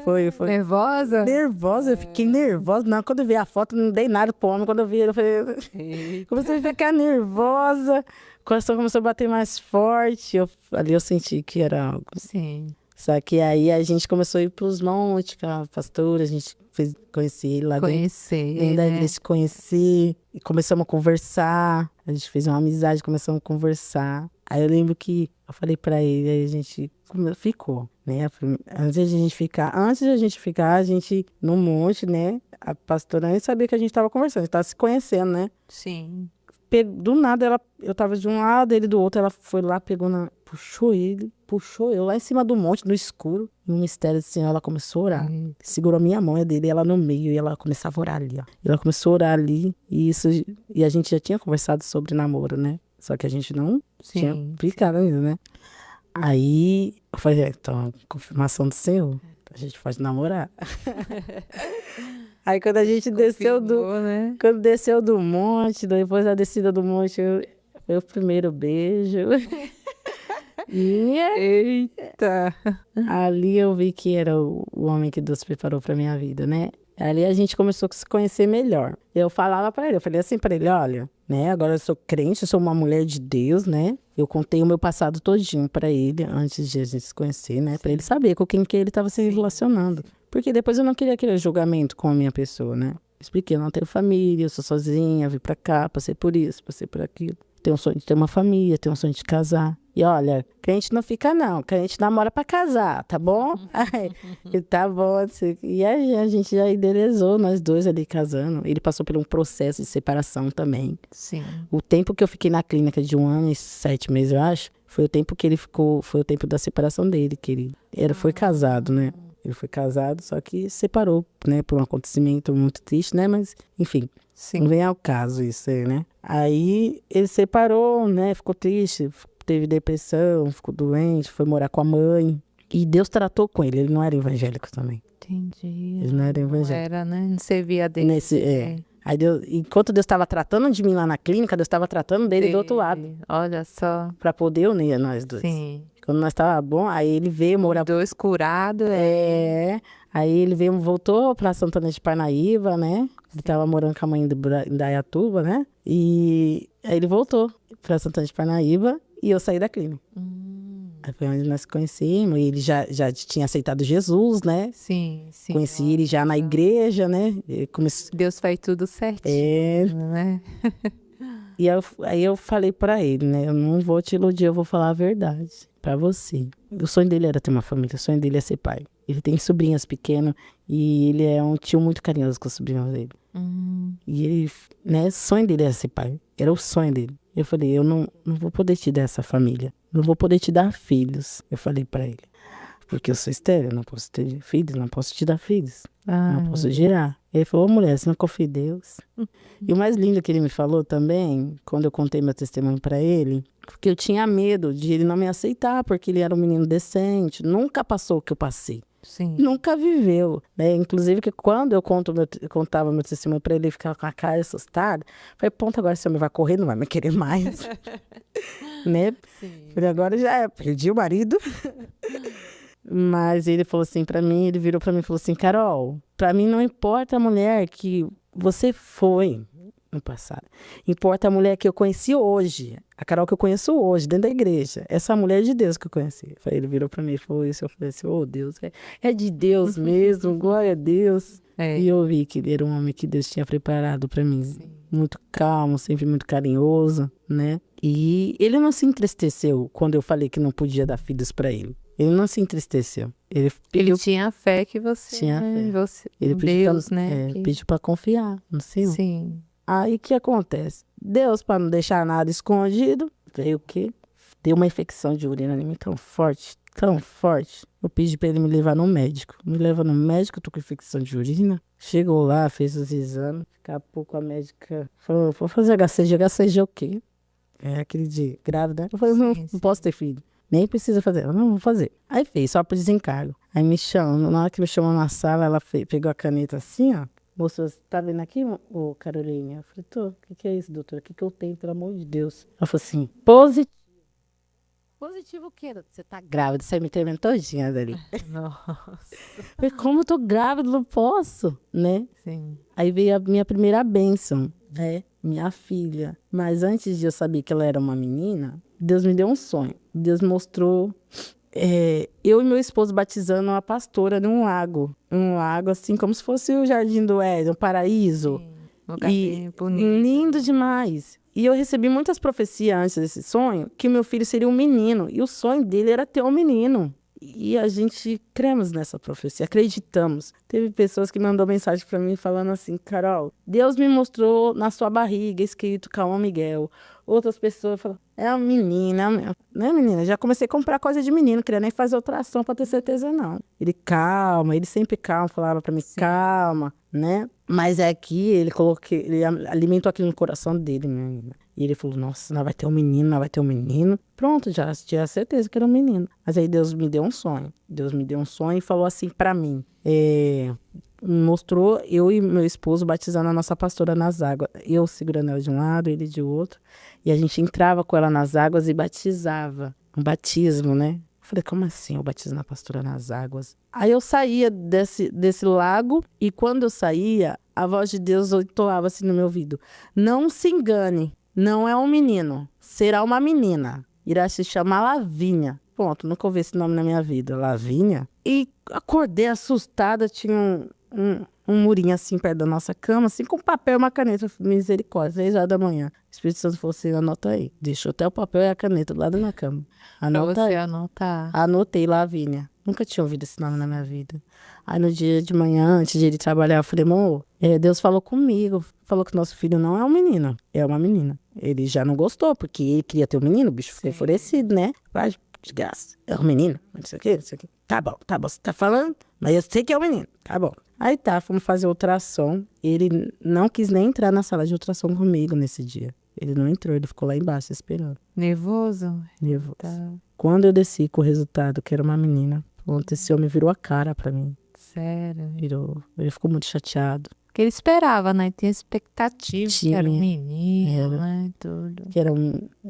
Foi. Nervosa? Nervosa, eu fiquei nervosa. Não, quando eu vi a foto, não dei nada pro homem. Quando eu vi ele, eu falei... Comecei a ficar nervosa. O coração começou a bater mais forte. Ali eu senti que era algo. Sim. Só que aí a gente começou a ir pros montes com a pastora. A gente conheci ele lá dentro da igreja, conheci. E começamos a conversar. A gente fez uma amizade, começamos a conversar. Aí eu lembro que eu falei pra ele, aí a gente ficou, né? Antes de a gente ficar, a gente no monte, né? A pastora nem sabia que a gente tava conversando, a gente tava se conhecendo, né? Sim. Do nada, eu tava de um lado, ele do outro, ela foi lá, puxou eu lá em cima do monte, no escuro. E um mistério assim, ela começou a orar. Segurou a minha mão, dele, ela no meio, e ela começava a orar ali, ó. Ela começou a orar ali, e a gente já tinha conversado sobre namoro, né? Só que a gente não tinha ficado ainda, né? Aí eu falei, então, confirmação do Senhor, a gente pode namorar. Aí quando a gente desceu quando desceu do monte, depois da descida do monte, foi o primeiro beijo. Eita! Ali eu vi que era o homem que Deus preparou pra minha vida, né? Ali a gente começou a se conhecer melhor. Eu falava pra ele, eu falei assim pra ele, olha, né? Agora eu sou crente, eu sou uma mulher de Deus, né? Eu contei o meu passado todinho pra ele, antes de a gente se conhecer, né? Pra ele saber com quem que ele tava se relacionando. Porque depois eu não queria aquele julgamento com a minha pessoa, né? Expliquei, eu não tenho família, eu sou sozinha, vim pra cá, passei por isso, passei por aquilo. Tenho um sonho de ter uma família, tenho um sonho de casar. E olha, crente não fica não, crente namora pra casar, tá bom? Aí, tá bom. E aí a gente já idealizou, nós dois ali casando. Ele passou por um processo de separação também. Sim. O tempo que eu fiquei na clínica, de 1 ano e 7 meses, eu acho, foi o tempo que ele ficou, foi o tempo da separação dele, que ele foi casado, né? Ele foi casado, só que separou, né? Por um acontecimento muito triste, né? Mas, enfim, não vem ao caso isso aí, né? Aí ele separou, né? Ficou triste, teve depressão, ficou doente, foi morar com a mãe. E Deus tratou com ele, ele não era evangélico também. Entendi. Ele não era evangélico. Não era, né? Não servia dele. Aí enquanto Deus estava tratando de mim lá na clínica, Deus estava tratando dele do outro lado. Olha só. Pra poder unir nós dois. Sim. Quando nós estávamos bom, aí ele veio morar... Dois curados. Aí ele voltou pra Santana de Parnaíba, né? Ele tava morando com a mãe em Indaiatuba, né? E aí ele voltou pra Santana de Parnaíba e eu saí da clínica. Aí foi onde nós conhecemos, e ele já tinha aceitado Jesus, né? Sim. Conheci ele já na igreja, né? Deus faz tudo certinho, né? E aí eu falei pra ele, né? Eu não vou te iludir, eu vou falar a verdade pra você. O sonho dele era ter uma família, o sonho dele é ser pai. Ele tem sobrinhas pequenas e ele é um tio muito carinhoso com os sobrinhos dele. E ele, né? O sonho dele era ser pai. Era o sonho dele. Eu falei, eu não vou poder te dar essa família. Não vou poder te dar filhos. Eu falei pra ele. Porque eu sou estéril, não posso ter filhos, não posso te dar filhos. Não posso gerar. Ele falou, mulher, você não confia em Deus? E o mais lindo que ele me falou também, quando eu contei meu testemunho pra ele, porque eu tinha medo de ele não me aceitar, porque ele era um menino decente, nunca passou o que eu passei. Sim. Nunca viveu, né? Inclusive que quando eu contava meu testemunho pra ele ficar com a cara assustada, eu falei, ponto, agora esse homem vai correr, não vai me querer mais. Né? Sim. Falei, agora já perdi o marido. Mas ele falou assim pra mim, ele virou pra mim e falou assim, Carol, pra mim não importa a mulher que você foi no passado. Importa a mulher que eu conheci hoje. A Carol que eu conheço hoje, dentro da igreja. Essa mulher de Deus que eu conheci. Ele virou pra mim e falou isso. Eu falei assim, oh Deus, é de Deus mesmo, glória a Deus. E eu vi que ele era um homem que Deus tinha preparado pra mim. Sim. Muito calmo, sempre muito carinhoso, né? E ele não se entristeceu quando eu falei que não podia dar filhos pra ele. Ele não se entristeceu. Ele tinha fé que você... Tinha fé. Você, ele Deus, pediu, né? Pediu pra confiar no Senhor. Sim. Aí o que acontece? Deus, para não deixar nada escondido, veio o quê? Deu uma infecção de urina em mim tão forte. Eu pedi pra ele me levar no médico. Me leva no médico, eu tô com infecção de urina. Chegou lá, fez os exames. Daqui a pouco a médica falou, vou fazer HCG. HCG é o quê? É aquele de grávida. Eu falei, não posso ter filho. Nem precisa fazer. Eu não vou fazer. Aí fez, só por desencargo. Aí me chamou, na hora que me chamou na sala, ela pegou a caneta assim, ó. Moço, você tá vendo aqui, ô Carolina? Eu falei, tô. O que é isso, doutora? O que eu tenho, pelo amor de Deus? Ela falou assim, positivo. Positivo o quê? Você tá grávida, você me tremendo todinha dali. Nossa. Falei, como eu tô grávida, não posso, né? Sim. Aí veio a minha primeira bênção, né? Minha filha. Mas antes de eu saber que ela era uma menina, Deus me deu um sonho. Deus mostrou eu e meu esposo batizando uma pastora num lago. Um lago, assim, como se fosse o Jardim do Éden, um paraíso. Sim. Um lugar bem bonito. Lindo demais. E eu recebi muitas profecias antes desse sonho, que meu filho seria um menino. E o sonho dele era ter um menino. E a gente cremos nessa profecia, acreditamos. Teve pessoas que mandou mensagem para mim falando assim, Carol, Deus me mostrou na sua barriga escrito Calma Miguel. Outras pessoas falaram, é uma menina, né menina? Já comecei a comprar coisa de menino, queria nem fazer ultrassom para ter certeza não. Ele calma, ele sempre calma, falava para mim, calma, né? Mas é que ele alimentou aquilo no coração dele, menina. E ele falou, nossa, nós vai ter um menino, nós vai ter um menino. Pronto, já tinha certeza que era um menino. Mas aí Deus me deu um sonho. Deus me deu um sonho e falou assim pra mim. Mostrou eu e meu esposo batizando a nossa pastora nas águas. Eu segurando ela de um lado, ele de outro. E a gente entrava com ela nas águas e batizava. Um batismo, né? Eu falei, como assim eu batizo na pastora nas águas? Aí eu saía desse lago e quando eu saía, a voz de Deus entoava assim no meu ouvido. Não se engane. Não é um menino, será uma menina. Irá se chamar Lavínia. Pronto, nunca ouvi esse nome na minha vida. Lavínia. E acordei assustada, tinha um murinho assim perto da nossa cama, assim com papel e uma caneta. Misericórdia, 6 horas da manhã. O Espírito Santo falou assim, anota aí. Deixou até o papel e a caneta do lado da cama. Anota aí. Anotar. Anotei, Lavínia. Nunca tinha ouvido esse nome na minha vida. Aí no dia de manhã, antes de ele trabalhar, eu falei, amor, Deus falou comigo. Falou que nosso filho não é um menino, é uma menina. Ele já não gostou, porque ele queria ter um menino, o bicho foi enfurecido, né? Vai, desgraça, é um menino, não sei o quê, não sei o quê. Tá bom, você tá falando, mas eu sei que é um menino, tá bom. Aí tá, fomos fazer ultrassom. Ele não quis nem entrar na sala de ultrassom comigo nesse dia. Ele não entrou, ele ficou lá embaixo esperando. Nervoso? Nervoso. Tá. Quando eu desci com o resultado, que era uma menina, esse homem virou a cara pra mim. Sério? Virou. Ele ficou muito chateado. Porque ele esperava, né? Tinha expectativa que era um menino, Era. né? Tudo.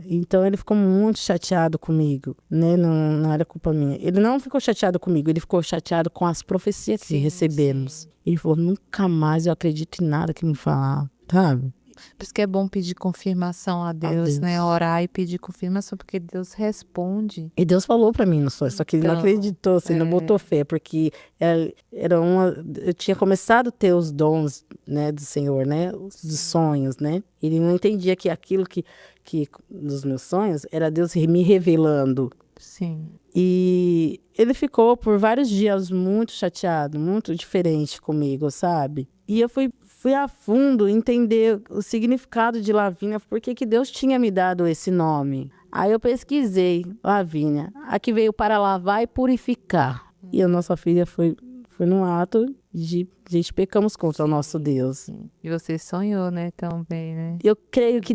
Então ele ficou muito chateado comigo, né? Não era culpa minha. Ele não ficou chateado comigo, ele ficou chateado com as profecias que recebemos. Sim. Ele falou, nunca mais eu acredito em nada que me falar, sabe? Por isso que é bom pedir confirmação a Deus, né? Orar e pedir confirmação, porque Deus responde. E Deus falou pra mim no sonho, só que ele não acreditou, assim, não botou fé, porque eu tinha começado a ter os dons, né, do Senhor, né? Os sonhos, né? Ele não entendia que aquilo que nos meus sonhos era Deus me revelando. Sim. E ele ficou por vários dias muito chateado, muito diferente comigo, sabe? E eu fui a fundo entender o significado de Lavínia, por que Deus tinha me dado esse nome. Aí eu pesquisei, Lavínia, aqui veio para lavar e purificar. E a nossa filha foi num ato de gente pecamos contra o nosso Deus. E você sonhou, né, também, né? Eu creio que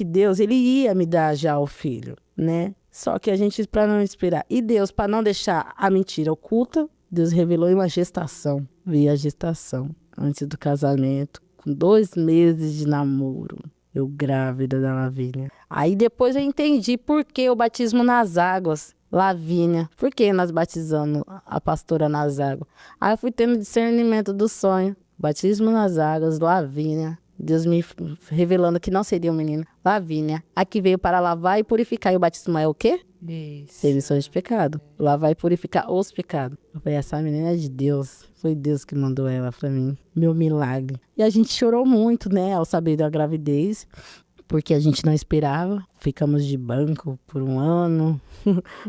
Deus, ele ia me dar já o filho, né? Só que a gente, para não esperar. E Deus, para não deixar a mentira oculta, Deus revelou em uma gestação. Veio a gestação antes do casamento, com 2 meses de namoro. Eu grávida da Lavínia. Aí depois eu entendi por que o batismo nas águas. Lavínia. Por que nós batizamos a pastora nas águas? Aí eu fui tendo discernimento do sonho. Batismo nas águas, Lavínia. Deus me revelando que não seria um menino. Lavínia, aqui veio para lavar e purificar. E o batismo é o quê? Isso. Remissão de pecado. Lavar e purificar os pecados. Eu falei, essa menina é de Deus. Foi Deus que mandou ela pra mim. Meu milagre. E a gente chorou muito, né, ao saber da gravidez. Porque a gente não esperava. Ficamos de banco por um ano.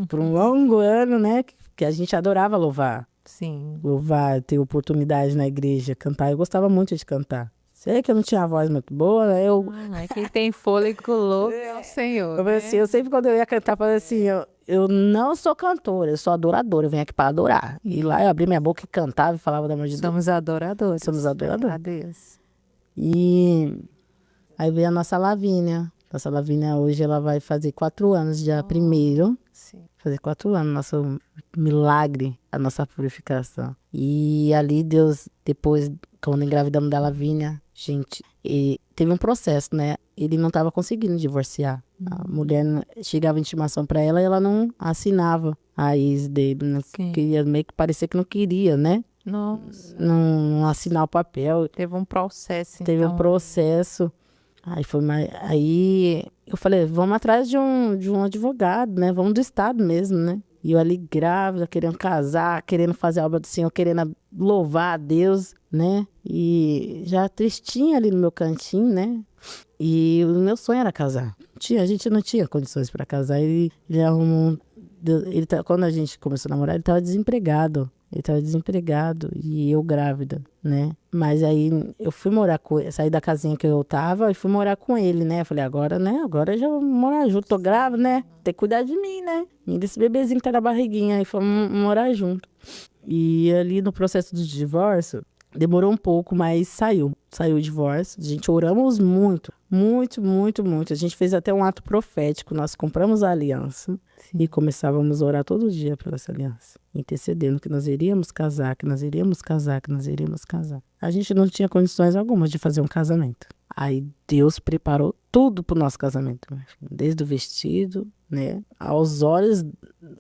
Por um longo ano, né? Que a gente adorava louvar. Sim. Louvar, ter oportunidade na igreja, cantar. Eu gostava muito de cantar. Sei que eu não tinha voz muito boa, né? Quem tem fôlego louco é o Senhor. Eu falei assim, eu sempre quando eu ia cantar, falei assim, eu não sou cantora, eu sou adoradora, eu venho aqui para adorar. E lá eu abri minha boca e cantava e falava da mãe de Deus. Somos adoradores. Somos adoradores. A Deus. E aí veio a nossa Lavínia. Nossa Lavínia hoje ela vai fazer 4 anos, dia 1º. Sim. Fazer 4 anos, nosso milagre, a nossa purificação. E ali Deus, depois, quando engravidamos da Lavínia, gente, teve um processo, né? Ele não estava conseguindo divorciar. A mulher chegava intimação para ela e ela não assinava a ex dele. Né? Queria, meio que parecia que não queria, né? Nossa. Não assinar o papel. Teve um processo. Teve um processo. Aí eu falei, vamos atrás de um advogado, né? Vamos do Estado mesmo, né? E eu ali grávida, querendo casar, querendo fazer a obra do Senhor, querendo louvar a Deus, né? E já tristinha ali no meu cantinho, né? E o meu sonho era casar. A gente não tinha condições para casar. Ele arrumou... quando a gente começou a namorar, ele estava desempregado. E eu grávida, né? Mas aí eu fui morar com ele, saí da casinha que eu tava e fui morar com ele, né? Eu falei, agora, né? Agora eu já vou morar junto, tô grávida, né? Tem que cuidar de mim, né? E desse bebezinho que tá na barriguinha, aí fomos morar junto. E ali no processo do divórcio, demorou um pouco, mas saiu o divórcio. A gente oramos muito. A gente fez até um ato profético. Nós compramos a aliança. Sim. E começávamos a orar todo dia pela essa aliança. Intercedendo que nós iríamos casar, A gente não tinha condições algumas de fazer um casamento. Aí Deus preparou tudo pro nosso casamento. Desde o vestido, né? Aos olhos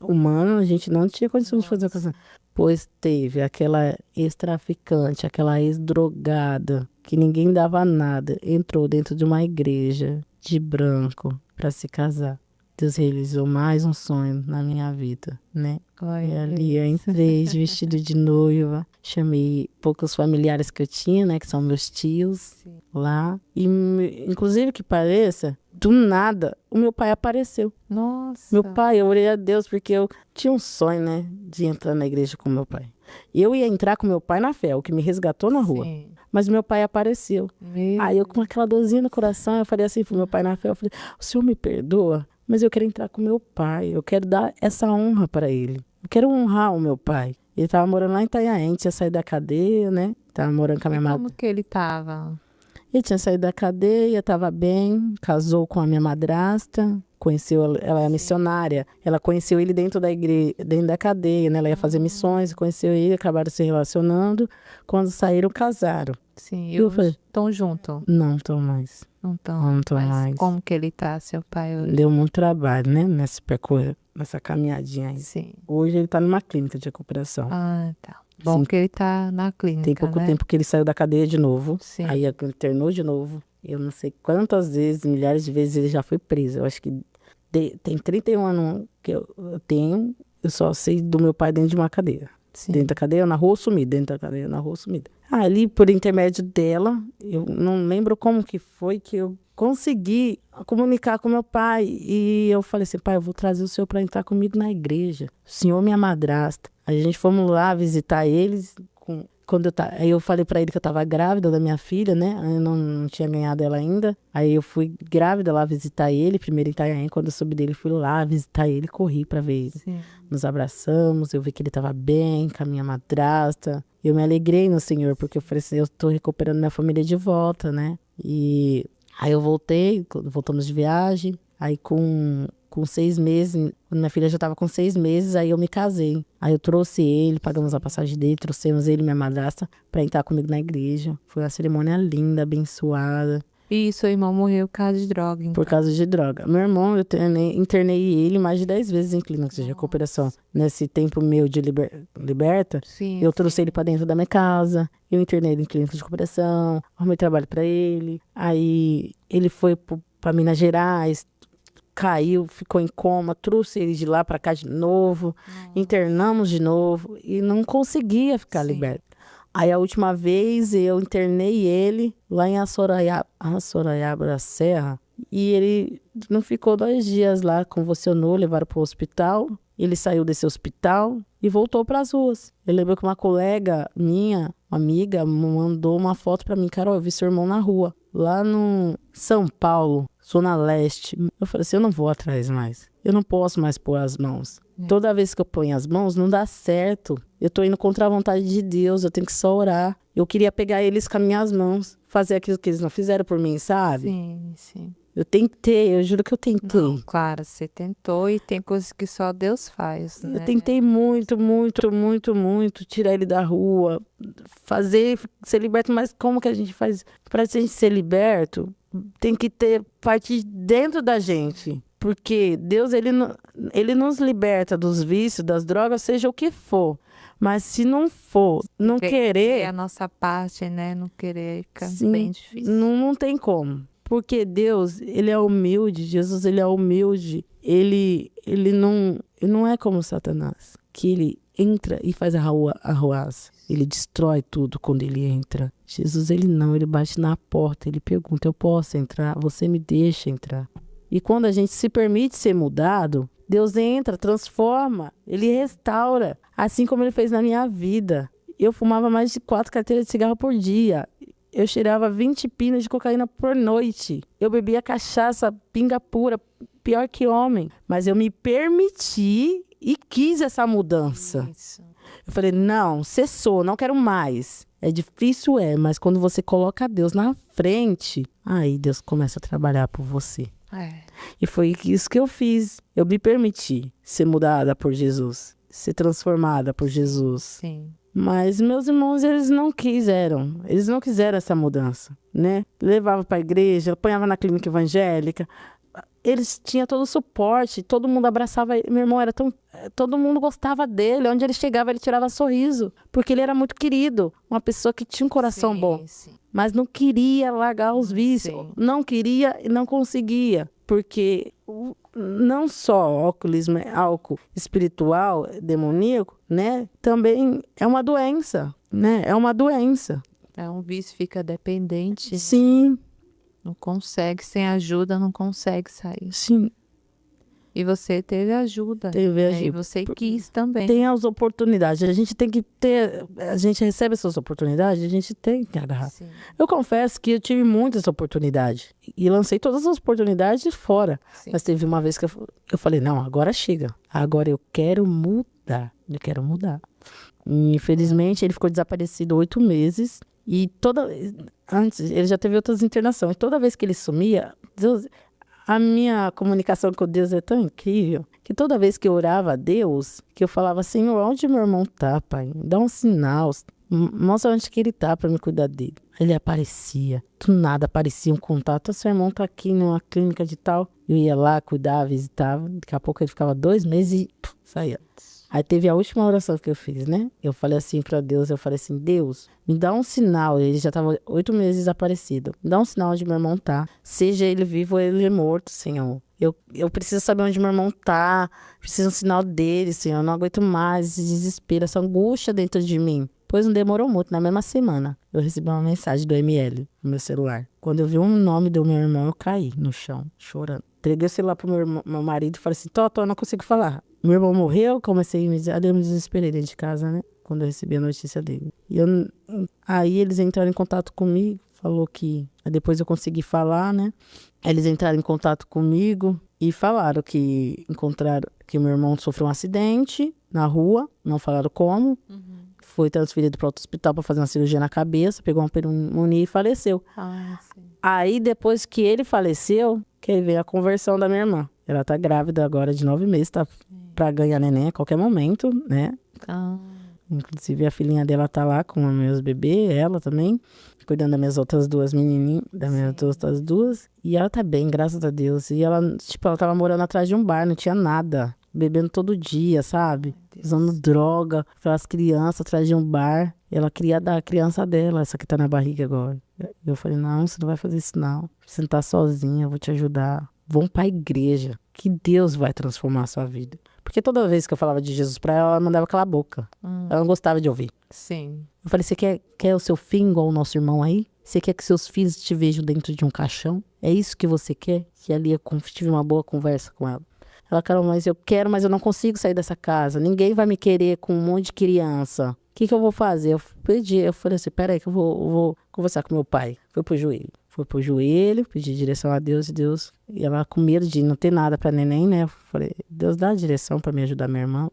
humanos, a gente não tinha condições de fazer o casamento. Pois teve aquela ex-traficante, aquela ex-drogada, que ninguém dava nada, entrou dentro de uma igreja de branco para se casar. Deus realizou mais um sonho na minha vida, né? E ali eu entrei de vestido de noiva, chamei poucos familiares que eu tinha, né? Que são meus tios. Sim. Lá. E, inclusive que pareça, do nada, o meu pai apareceu. Nossa! Meu pai, eu orei a Deus porque eu tinha um sonho, né? De entrar na igreja com meu pai. Eu ia entrar com meu pai na fé, o que me resgatou na rua. Sim. Mas meu pai apareceu. Aí eu com aquela dorzinha no coração, eu falei assim pro meu pai na fé, eu falei, o senhor me perdoa? Mas eu quero entrar com meu pai, eu quero dar essa honra para ele. Eu quero honrar o meu pai. Ele tava morando lá em Itanhaém, tinha saído da cadeia, né? Tava morando com a minha madrasta. Como que ele tava? Ele tinha saído da cadeia, tava bem, casou com a minha madrasta, conheceu, ela é missionária, ela conheceu ele dentro da igreja, dentro da cadeia, né? Ela ia fazer missões, conheceu ele, acabaram se relacionando. Quando saíram, casaram. Sim, eu falei, estão juntos? Não estão mais. Não estão mais. Como que ele tá, seu pai? Hoje? Deu muito trabalho, né? Nesse percurso, nessa caminhadinha aí. Sim. Hoje ele tá numa clínica de recuperação. Ah, tá. Bom, sim, que ele tá na clínica, tem pouco tempo que ele saiu da cadeia de novo. Sim. Aí internou de novo. Eu não sei quantas vezes, milhares de vezes ele já foi preso. Eu acho que tem 31 anos que eu tenho. Eu só sei do meu pai dentro de uma cadeia. Sim. Dentro da cadeia, na rua sumida. Dentro da cadeia, na rua sumida. Ali, por intermédio dela, eu não lembro como que foi que eu consegui comunicar com meu pai. E eu falei assim, pai, eu vou trazer o senhor para entrar comigo na igreja. O senhor, minha madrasta. A gente fomos lá visitar eles. Aí eu falei para ele que eu estava grávida da minha filha, né? Eu não tinha ganhado ela ainda. Aí eu fui grávida lá visitar ele, primeiro em Itanhaém. Quando eu soube dele, fui lá visitar ele, corri para ver ele. Sim. Nos abraçamos, eu vi que ele estava bem com a minha madrasta. Eu me alegrei no Senhor, porque eu falei assim, eu estou recuperando minha família de volta, né? E aí eu voltamos de viagem. Aí com 6 meses, quando minha filha já estava com 6 meses, aí eu me casei. Aí eu trouxe ele, pagamos a passagem dele, trouxemos ele e minha madrasta para entrar comigo na igreja. Foi uma cerimônia linda, abençoada. E seu irmão morreu por causa de droga, então. Por causa de droga. Meu irmão, eu internei ele mais de 10 vezes em clínicas de recuperação. Nesse tempo meu de liberta, sim, eu trouxe ele para dentro da minha casa, eu internei ele em clínicas de recuperação, arrumei trabalho para ele. Aí ele foi para Minas Gerais, caiu, ficou em coma, trouxe ele de lá para cá de novo, internamos de novo e não conseguia ficar liberto. Aí a última vez eu internei ele lá em Assoraiaba da Serra e ele não ficou 2 dias lá, convulsionou, levaram para o hospital. Ele saiu desse hospital, e voltou para as ruas. Eu lembro que uma colega minha, uma amiga, mandou uma foto para mim. Carol, eu vi seu irmão na rua, lá no São Paulo, Zona Leste. Eu falei assim, eu não vou atrás mais. Eu não posso mais pôr as mãos. Toda vez que eu ponho as mãos, não dá certo. Eu tô indo contra a vontade de Deus, eu tenho que só orar. Eu queria pegar eles com as minhas mãos, fazer aquilo que eles não fizeram por mim, sabe? Sim, sim. Eu tentei, eu juro que eu tentei. Não, claro, você tentou e tem coisas que só Deus faz, né? Eu tentei muito tirar ele da rua, fazer ser liberto, mas como que a gente faz? Para a gente ser liberto, tem que ter parte dentro da gente. Porque Deus, ele nos liberta dos vícios, das drogas, seja o que for. Mas se não for, não querer... É a nossa parte, né? Não querer, fica sim, bem difícil. Não tem como. Porque Deus, ele é humilde, Jesus, ele é humilde. Ele não é como Satanás, que ele entra e faz arruaça. Ele destrói tudo quando ele entra. Jesus, ele bate na porta, ele pergunta, eu posso entrar? Você me deixa entrar? E quando a gente se permite ser mudado, Deus entra, transforma, ele restaura. Assim como ele fez na minha vida. Eu fumava mais de 4 carteiras de cigarro por dia. Eu cheirava 20 pinos de cocaína por noite. Eu bebia cachaça, pinga pura, pior que homem. Mas eu me permiti e quis essa mudança. Isso. Eu falei, não, cessou, não quero mais. É difícil, mas quando você coloca Deus na frente, aí Deus começa a trabalhar por você. E foi isso que eu fiz. Eu me permiti ser mudada por Jesus, ser transformada por Jesus. Sim. Mas meus irmãos, eles não quiseram essa mudança, né? Levava para a igreja, apanhava na clínica evangélica. Eles tinham todo o suporte, todo mundo abraçava ele. Meu irmão todo mundo gostava dele. Onde ele chegava, ele tirava sorriso, porque ele era muito querido, uma pessoa que tinha um coração bom. Sim. Mas não queria largar os vícios. Sim. Não queria e não conseguia. Porque não só álcool espiritual, demoníaco, né? Também é uma doença, né? É uma doença. É um vício, fica dependente. Sim. Não consegue, sem ajuda, não consegue sair. Sim. E você teve ajuda. E você quis também. Tem as oportunidades. A gente tem que ter... A gente recebe essas oportunidades, a gente tem que agarrar. Sim. Eu confesso que eu tive muitas oportunidades. E lancei todas as oportunidades de fora. Sim. Mas teve uma vez que eu falei, não, agora chega. Agora eu quero mudar. E, infelizmente, ele ficou desaparecido 8 meses. E antes, ele já teve outras internações. Toda vez que ele sumia... A minha comunicação com Deus é tão incrível que toda vez que eu orava a Deus, que eu falava, Senhor, onde meu irmão tá, Pai? Dá um sinal, mostra onde que ele tá para me cuidar dele. Ele aparecia, do nada aparecia um contato, seu irmão tá aqui numa clínica de tal. Eu ia lá, cuidava, visitava, daqui a pouco ele ficava 2 meses e saía. Aí teve a última oração que eu fiz, né? Eu falei assim para Deus, Deus, me dá um sinal. Ele já estava 8 meses desaparecido. Me dá um sinal onde meu irmão tá. Seja ele vivo ou ele morto, Senhor. Eu preciso saber onde meu irmão tá. Preciso um sinal dele, Senhor. Eu não aguento mais esse desespero, essa angústia dentro de mim. Pois não demorou muito, na mesma semana, eu recebi uma mensagem do ML no meu celular. Quando eu vi o nome do meu irmão, eu caí no chão, chorando. Entreguei o celular pro meu marido e falei assim, eu não consigo falar. Meu irmão morreu, comecei a me desesperei dentro de casa, né? Quando eu recebi a notícia dele. Aí eles entraram em contato comigo, falou que... Depois eu consegui falar, né? Eles entraram em contato comigo e falaram que encontraram que meu irmão sofreu um acidente na rua, não falaram como. Uhum. Foi transferido para outro hospital para fazer uma cirurgia na cabeça, pegou uma pneumonia e faleceu. Sim. Aí, depois que ele faleceu, que aí veio a conversão da minha irmã. Ela tá grávida agora de 9 meses, tá para ganhar neném a qualquer momento, né? Inclusive, a filhinha dela tá lá com os meus bebês, ela também, cuidando das minhas outras 2 menininhas, das minhas outras 2. E ela tá bem, graças a Deus. E ela tava morando atrás de um bar, não tinha nada. Bebendo todo dia, sabe? Usando droga, aquelas crianças atrás de um bar. Ela queria dar a criança dela, essa que tá na barriga agora. Eu falei, não, você não vai fazer isso não. Você não tá sozinha, eu vou te ajudar. Vão pra igreja, que Deus vai transformar a sua vida. Porque toda vez que eu falava de Jesus pra ela, ela mandava calar a boca. Ela não gostava de ouvir. Sim. Eu falei, você quer o seu fim igual o nosso irmão aí? Você quer que seus filhos te vejam dentro de um caixão? É isso que você quer? Que ali eu tive uma boa conversa com ela. Ela, Carol, mas eu quero, mas eu não consigo sair dessa casa. Ninguém vai me querer com um monte de criança. O que eu vou fazer? Eu falei assim, peraí que eu vou conversar com meu pai. Fui pro joelho, pedi direção a Deus e Deus. E ela com medo de não ter nada pra neném, né? Eu falei, Deus dá a direção pra me ajudar minha irmã.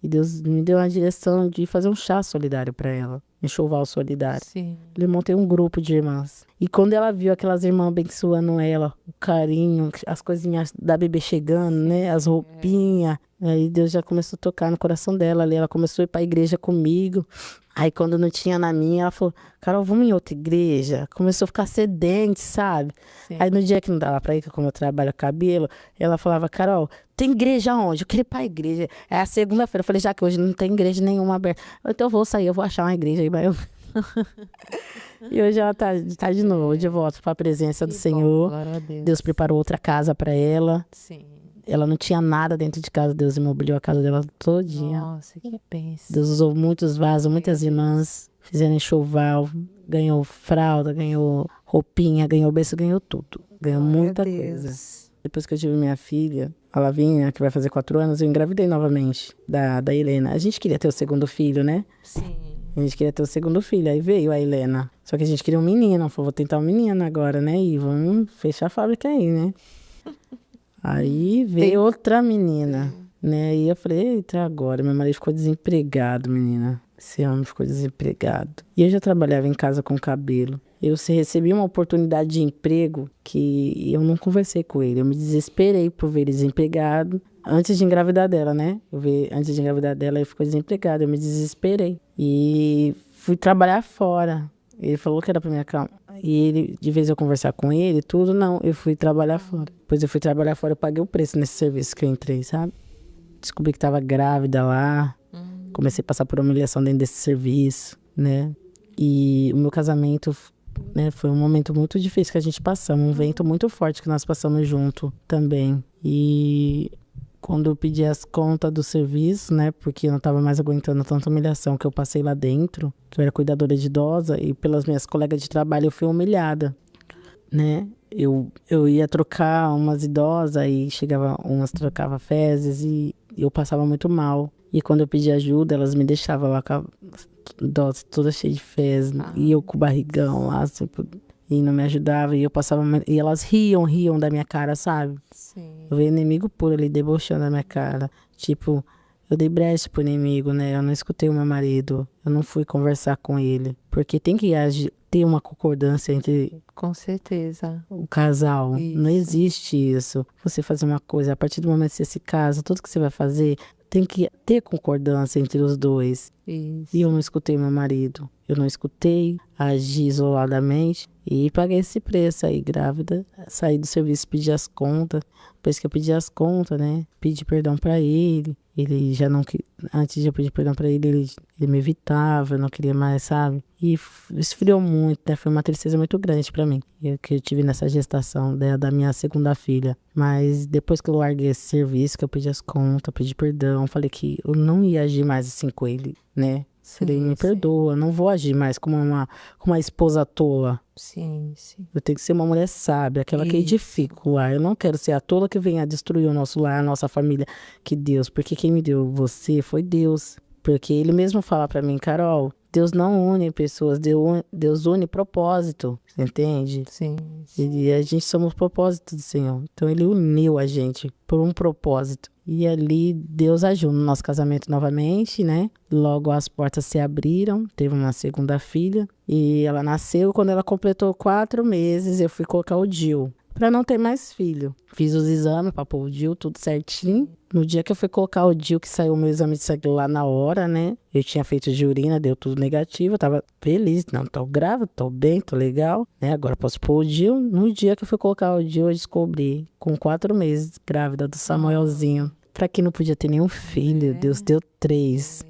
E Deus me deu a direção de fazer um chá solidário pra ela. Enxoval solidário. Sim. Eu montei um grupo de irmãs. E quando ela viu aquelas irmãs abençoando ela, o carinho, as coisinhas da bebê chegando, né? As roupinhas. Aí Deus já começou a tocar no coração dela ali. Ela começou a ir pra igreja comigo. Aí quando não tinha na minha, ela falou, Carol, vamos em outra igreja. Começou a ficar sedente, sabe? Sim. Aí no dia que não dava pra ir, que como eu trabalho cabelo, ela falava, Carol, tem igreja onde? Eu queria ir pra igreja. É a segunda-feira. Eu falei, já que hoje não tem igreja nenhuma aberta. Então eu vou sair, eu vou achar uma igreja aí. E hoje ela tá de novo, de volta pra presença do Senhor. Glória a Deus. Deus preparou outra casa pra ela. Sim. Ela não tinha nada dentro de casa, Deus imobiliou a casa dela todinha. Nossa, que bênção. Deus usou muitos vasos, muitas irmãs, fizeram enxoval, ganhou fralda, ganhou roupinha, ganhou berço, ganhou tudo. Ganhou muita coisa. Depois que eu tive minha filha, a Lavinha, que vai fazer 4 anos, eu engravidei novamente da Helena. A gente queria ter o segundo filho, né? Sim. A gente queria ter o segundo filho, aí veio a Helena. Só que a gente queria um menino, falou, vou tentar um menino agora, né? E vamos fechar a fábrica aí, né? Aí veio outra menina, né? E eu falei, eita, agora? Meu marido ficou desempregado, menina. Esse homem ficou desempregado. E eu já trabalhava em casa com cabelo. Eu recebi uma oportunidade de emprego que eu não conversei com ele. Eu me desesperei por ver ele desempregado. Antes de engravidar dela, né? Antes de engravidar dela, ele ficou desempregado. Eu me desesperei. E fui trabalhar fora. Ele falou que era pra minha cama. E ele, de vez eu conversar com ele, tudo, não. Eu fui trabalhar fora. Depois eu fui trabalhar fora, eu paguei o preço nesse serviço que eu entrei, sabe? Descobri que tava grávida lá. Comecei a passar por humilhação dentro desse serviço, né? E o meu casamento, né, foi um momento muito difícil que a gente passamos. Um vento muito forte que nós passamos junto também. E quando eu pedi as contas do serviço, né? Porque eu não estava mais aguentando tanta humilhação que eu passei lá dentro. Eu era cuidadora de idosa e pelas minhas colegas de trabalho eu fui humilhada, né? Eu ia trocar umas idosas e chegava, umas trocava fezes e eu passava muito mal. E quando eu pedi ajuda, elas me deixavam lá com a idosa toda cheia de fezes. E eu com o barrigão lá, assim, e não me ajudava. E eu passava, e elas riam da minha cara, sabe? Sim. Eu vi inimigo puro ali, debochando da minha cara. Tipo, eu dei brecha pro inimigo, né? Eu não escutei o meu marido. Eu não fui conversar com ele. Porque tem que ter uma concordância entre... Com certeza. O casal. Isso. Não existe isso. Você fazer uma coisa, a partir do momento que você se casa, tudo que você vai fazer, tem que ter concordância entre os dois. Isso. E eu não escutei meu marido. Eu não escutei, agi isoladamente e paguei esse preço aí, grávida. Saí do serviço, pedi as contas. Depois que eu pedi as contas, né, pedi perdão pra ele. Ele já não... Antes de eu pedir perdão pra ele, ele me evitava, eu não queria mais, sabe? E esfriou muito, né? Foi uma tristeza muito grande pra mim, que eu tive nessa gestação da minha segunda filha. Mas depois que eu larguei esse serviço, que eu pedi as contas, pedi perdão, falei que eu não ia agir mais assim com ele, né? Falei, me perdoa, não vou agir mais como uma esposa tola. Sim, sim. Eu tenho que ser uma mulher sábia, aquela que edifica o lar. Eu não quero ser a tola que venha destruir o nosso lar, a nossa família. Que Deus, porque quem me deu você foi Deus. Porque ele mesmo fala pra mim, Carol, Deus não une pessoas, Deus une propósito, você entende? Sim. E a gente somos propósito do Senhor. Então ele uniu a gente por um propósito. E ali Deus agiu no nosso casamento novamente, né? Logo as portas se abriram, teve uma segunda filha. E ela nasceu, quando ela completou 4 meses, eu fui colocar o DIU. Pra não ter mais filho. Fiz os exames pra pôr o DIU, tudo certinho. No dia que eu fui colocar o DIU, que saiu o meu exame de sangue lá na hora, né? Eu tinha feito de urina, deu tudo negativo. Eu tava feliz. Não, tô grávida, tô bem, tô legal. Né? Agora posso pôr o DIU. No dia que eu fui colocar o DIU, eu descobri, com 4 meses, grávida do Samuelzinho. Pra quem não podia ter nenhum filho, Deus deu 3.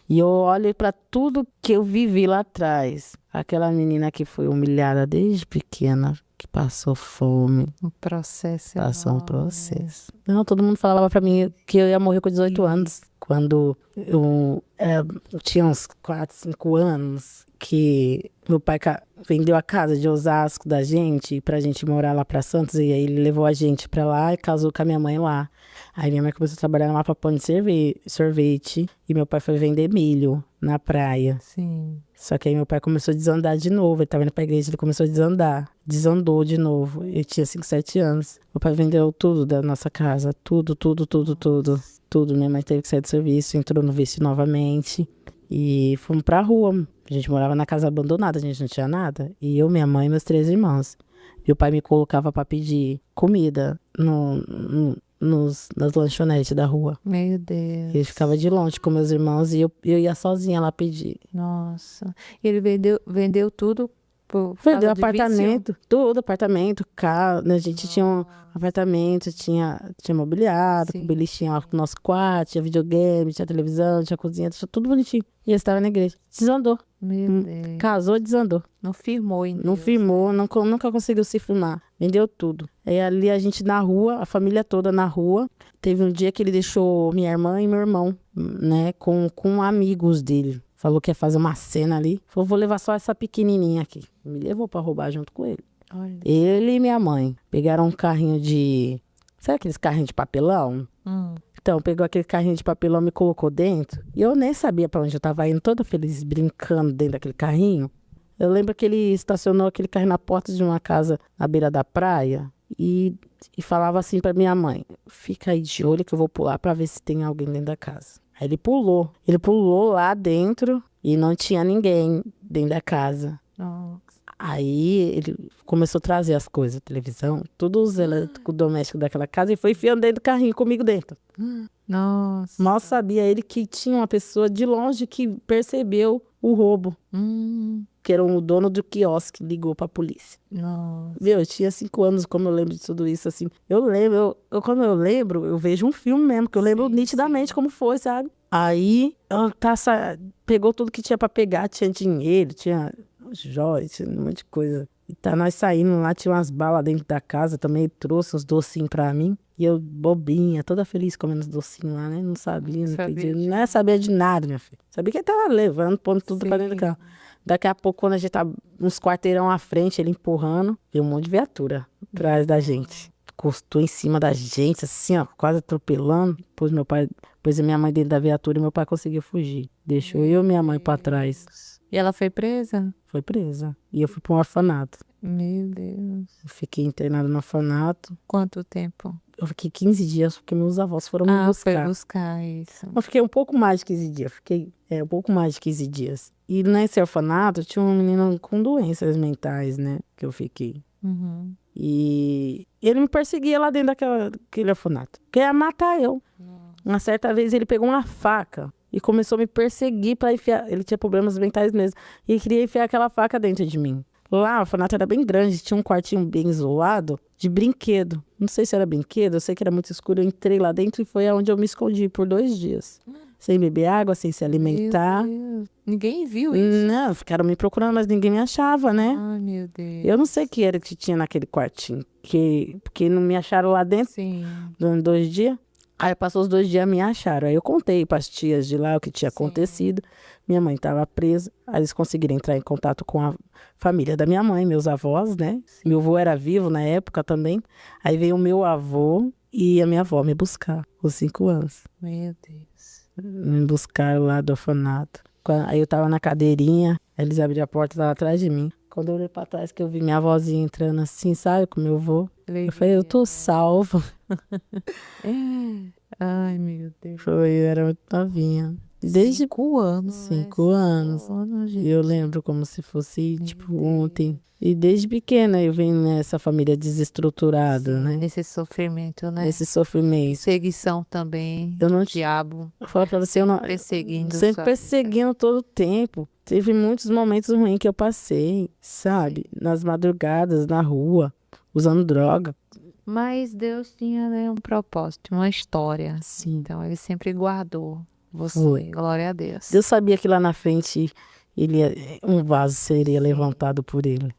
E eu olho pra tudo que eu vivi lá atrás. Aquela menina que foi humilhada desde pequena, que passou fome. Um processo. Passou um processo. Não, todo mundo falava pra mim que eu ia morrer com 18 anos. Quando Eu tinha uns 4, 5 anos que meu pai vendeu a casa de Osasco da gente pra gente morar lá pra Santos. E aí ele levou a gente pra lá e casou com a minha mãe lá. Aí minha mãe começou a trabalhar lá pra pão de sorvete. E meu pai foi vender milho na praia. Sim. Só que aí meu pai começou a desandar de novo. Ele tava indo pra igreja, ele começou a desandar. Desandou de novo. Eu tinha 5, 7 anos. Meu pai vendeu tudo da nossa casa. Tudo. Minha mãe teve que sair do serviço, entrou no vício novamente. E fomos pra rua. A gente morava na casa abandonada, a gente não tinha nada. E eu, minha mãe e meus 3 irmãos. Meu pai me colocava pra pedir comida nas lanchonetes da rua. Meu Deus. Ele ficava de longe com meus irmãos e eu ia sozinha lá pedir. Nossa. Ele vendeu tudo por Vendeu causa de apartamento, tudo, apartamento, carro, né? A gente tinha um apartamento, tinha mobiliado, Sim. com belichinho lá no nosso quarto, tinha videogame, tinha televisão, tinha cozinha, tinha tudo bonitinho. E ele estava na igreja. Desandou. Meu Deus. Casou, desandou. Não firmou em Não Deus. firmou, nunca conseguiu se firmar. Vendeu tudo. Aí ali a gente na rua, a família toda na rua. Teve um dia que ele deixou minha irmã e meu irmão, né, com amigos dele. Falou que ia fazer uma cena ali. Falou, vou levar só essa pequenininha aqui. Me levou pra roubar junto com ele. Olha. Ele e minha mãe pegaram um carrinho de... Sabe aqueles carrinhos de papelão? Então, pegou aquele carrinho de papelão, me colocou dentro. E eu nem sabia pra onde eu tava indo, toda feliz, brincando dentro daquele carrinho. Eu lembro que ele estacionou aquele carrinho na porta de uma casa na beira da praia. E falava assim pra minha mãe, fica aí de olho que eu vou pular pra ver se tem alguém dentro da casa. Aí ele pulou lá dentro e não tinha ninguém dentro da casa. Nossa. Aí ele começou a trazer as coisas, televisão, todos os eletrodomésticos daquela casa e foi enfiando dentro do carrinho comigo dentro. Nossa. Mal sabia ele que tinha uma pessoa de longe que percebeu o roubo, que era o dono do quiosque, ligou pra polícia. Nossa. Meu, eu tinha 5 anos, como eu lembro de tudo isso, assim. Eu lembro, quando eu lembro, eu vejo um filme mesmo, que eu lembro nitidamente como foi, sabe? Aí, pegou tudo que tinha pra pegar, tinha dinheiro, tinha joias, tinha um monte de coisa. E tá nós saindo lá, tinha umas balas dentro da casa, também ele trouxe uns docinhos pra mim. E eu, bobinha, toda feliz comendo os docinhos lá, né? Não sabia, não pedia, não sabia de nada, minha filha. Sabia que ele tava levando, pondo tudo pra dentro do carro. Daqui a pouco, quando a gente tá uns quarteirão à frente, ele empurrando, veio um monte de viatura atrás da gente. Encostou em cima da gente, assim, ó, quase atropelando. Pôs a minha mãe dentro da viatura e meu pai conseguiu fugir. Deixou eu e minha mãe pra trás. E ela foi presa? Foi presa. E eu fui pra um orfanato. Meu Deus. Eu fiquei internada no orfanato. Quanto tempo? Eu fiquei 15 dias, porque meus avós foram me buscar. Foi buscar isso. Eu fiquei um pouco mais de 15 dias. Um pouco mais de 15 dias. E nesse orfanato tinha um menino com doenças mentais, né? Que eu fiquei. E ele me perseguia lá dentro daquele orfanato. Queria matar eu. Uma certa vez ele pegou uma faca e começou a me perseguir para enfiar. Ele tinha problemas mentais mesmo. E queria enfiar aquela faca dentro de mim. Lá, o orfanato era bem grande, tinha um quartinho bem isolado de brinquedo. Não sei se era brinquedo, eu sei que era muito escuro. Eu entrei lá dentro e foi onde eu me escondi por 2 dias. Sem beber água, sem se alimentar. Meu Deus. Ninguém viu isso? Não, ficaram me procurando, mas ninguém me achava, né? Ai, meu Deus. Eu não sei o que era que tinha naquele quartinho. Porque não me acharam lá dentro Sim. durante 2 dias. Aí passou os 2 dias, me acharam. Aí eu contei para as tias de lá o que tinha acontecido. Minha mãe estava presa. Aí eles conseguiram entrar em contato com a família da minha mãe, meus avós, né? Meu avô era vivo na época também. Aí veio o meu avô e a minha avó me buscar, com 5 anos. Meu Deus. Me buscaram lá do orfanato. Aí eu tava na cadeirinha, aí eles abriram a porta, tava atrás de mim. Quando eu olhei pra trás, que eu vi minha avózinha entrando assim, sabe, com meu avô. Eu falei, eu tô salva. Ai, meu Deus. Foi, eu era muito novinha. Desde 5 anos. 5 anos. E eu lembro como se fosse, ontem. E desde pequena eu venho nessa família desestruturada, né? Nesse sofrimento, né? Esse sofrimento. Perseguição também. Eu não Diabo. Eu falo pra você, eu não... Perseguindo. Sempre perseguindo todo o tempo. Teve muitos momentos ruins que eu passei, sabe? Nas madrugadas, na rua, usando droga. Mas Deus tinha, né, um propósito, uma história. Sim. Então ele sempre guardou você. Foi. Glória a Deus. Deus sabia que lá na frente um vaso seria levantado por ele.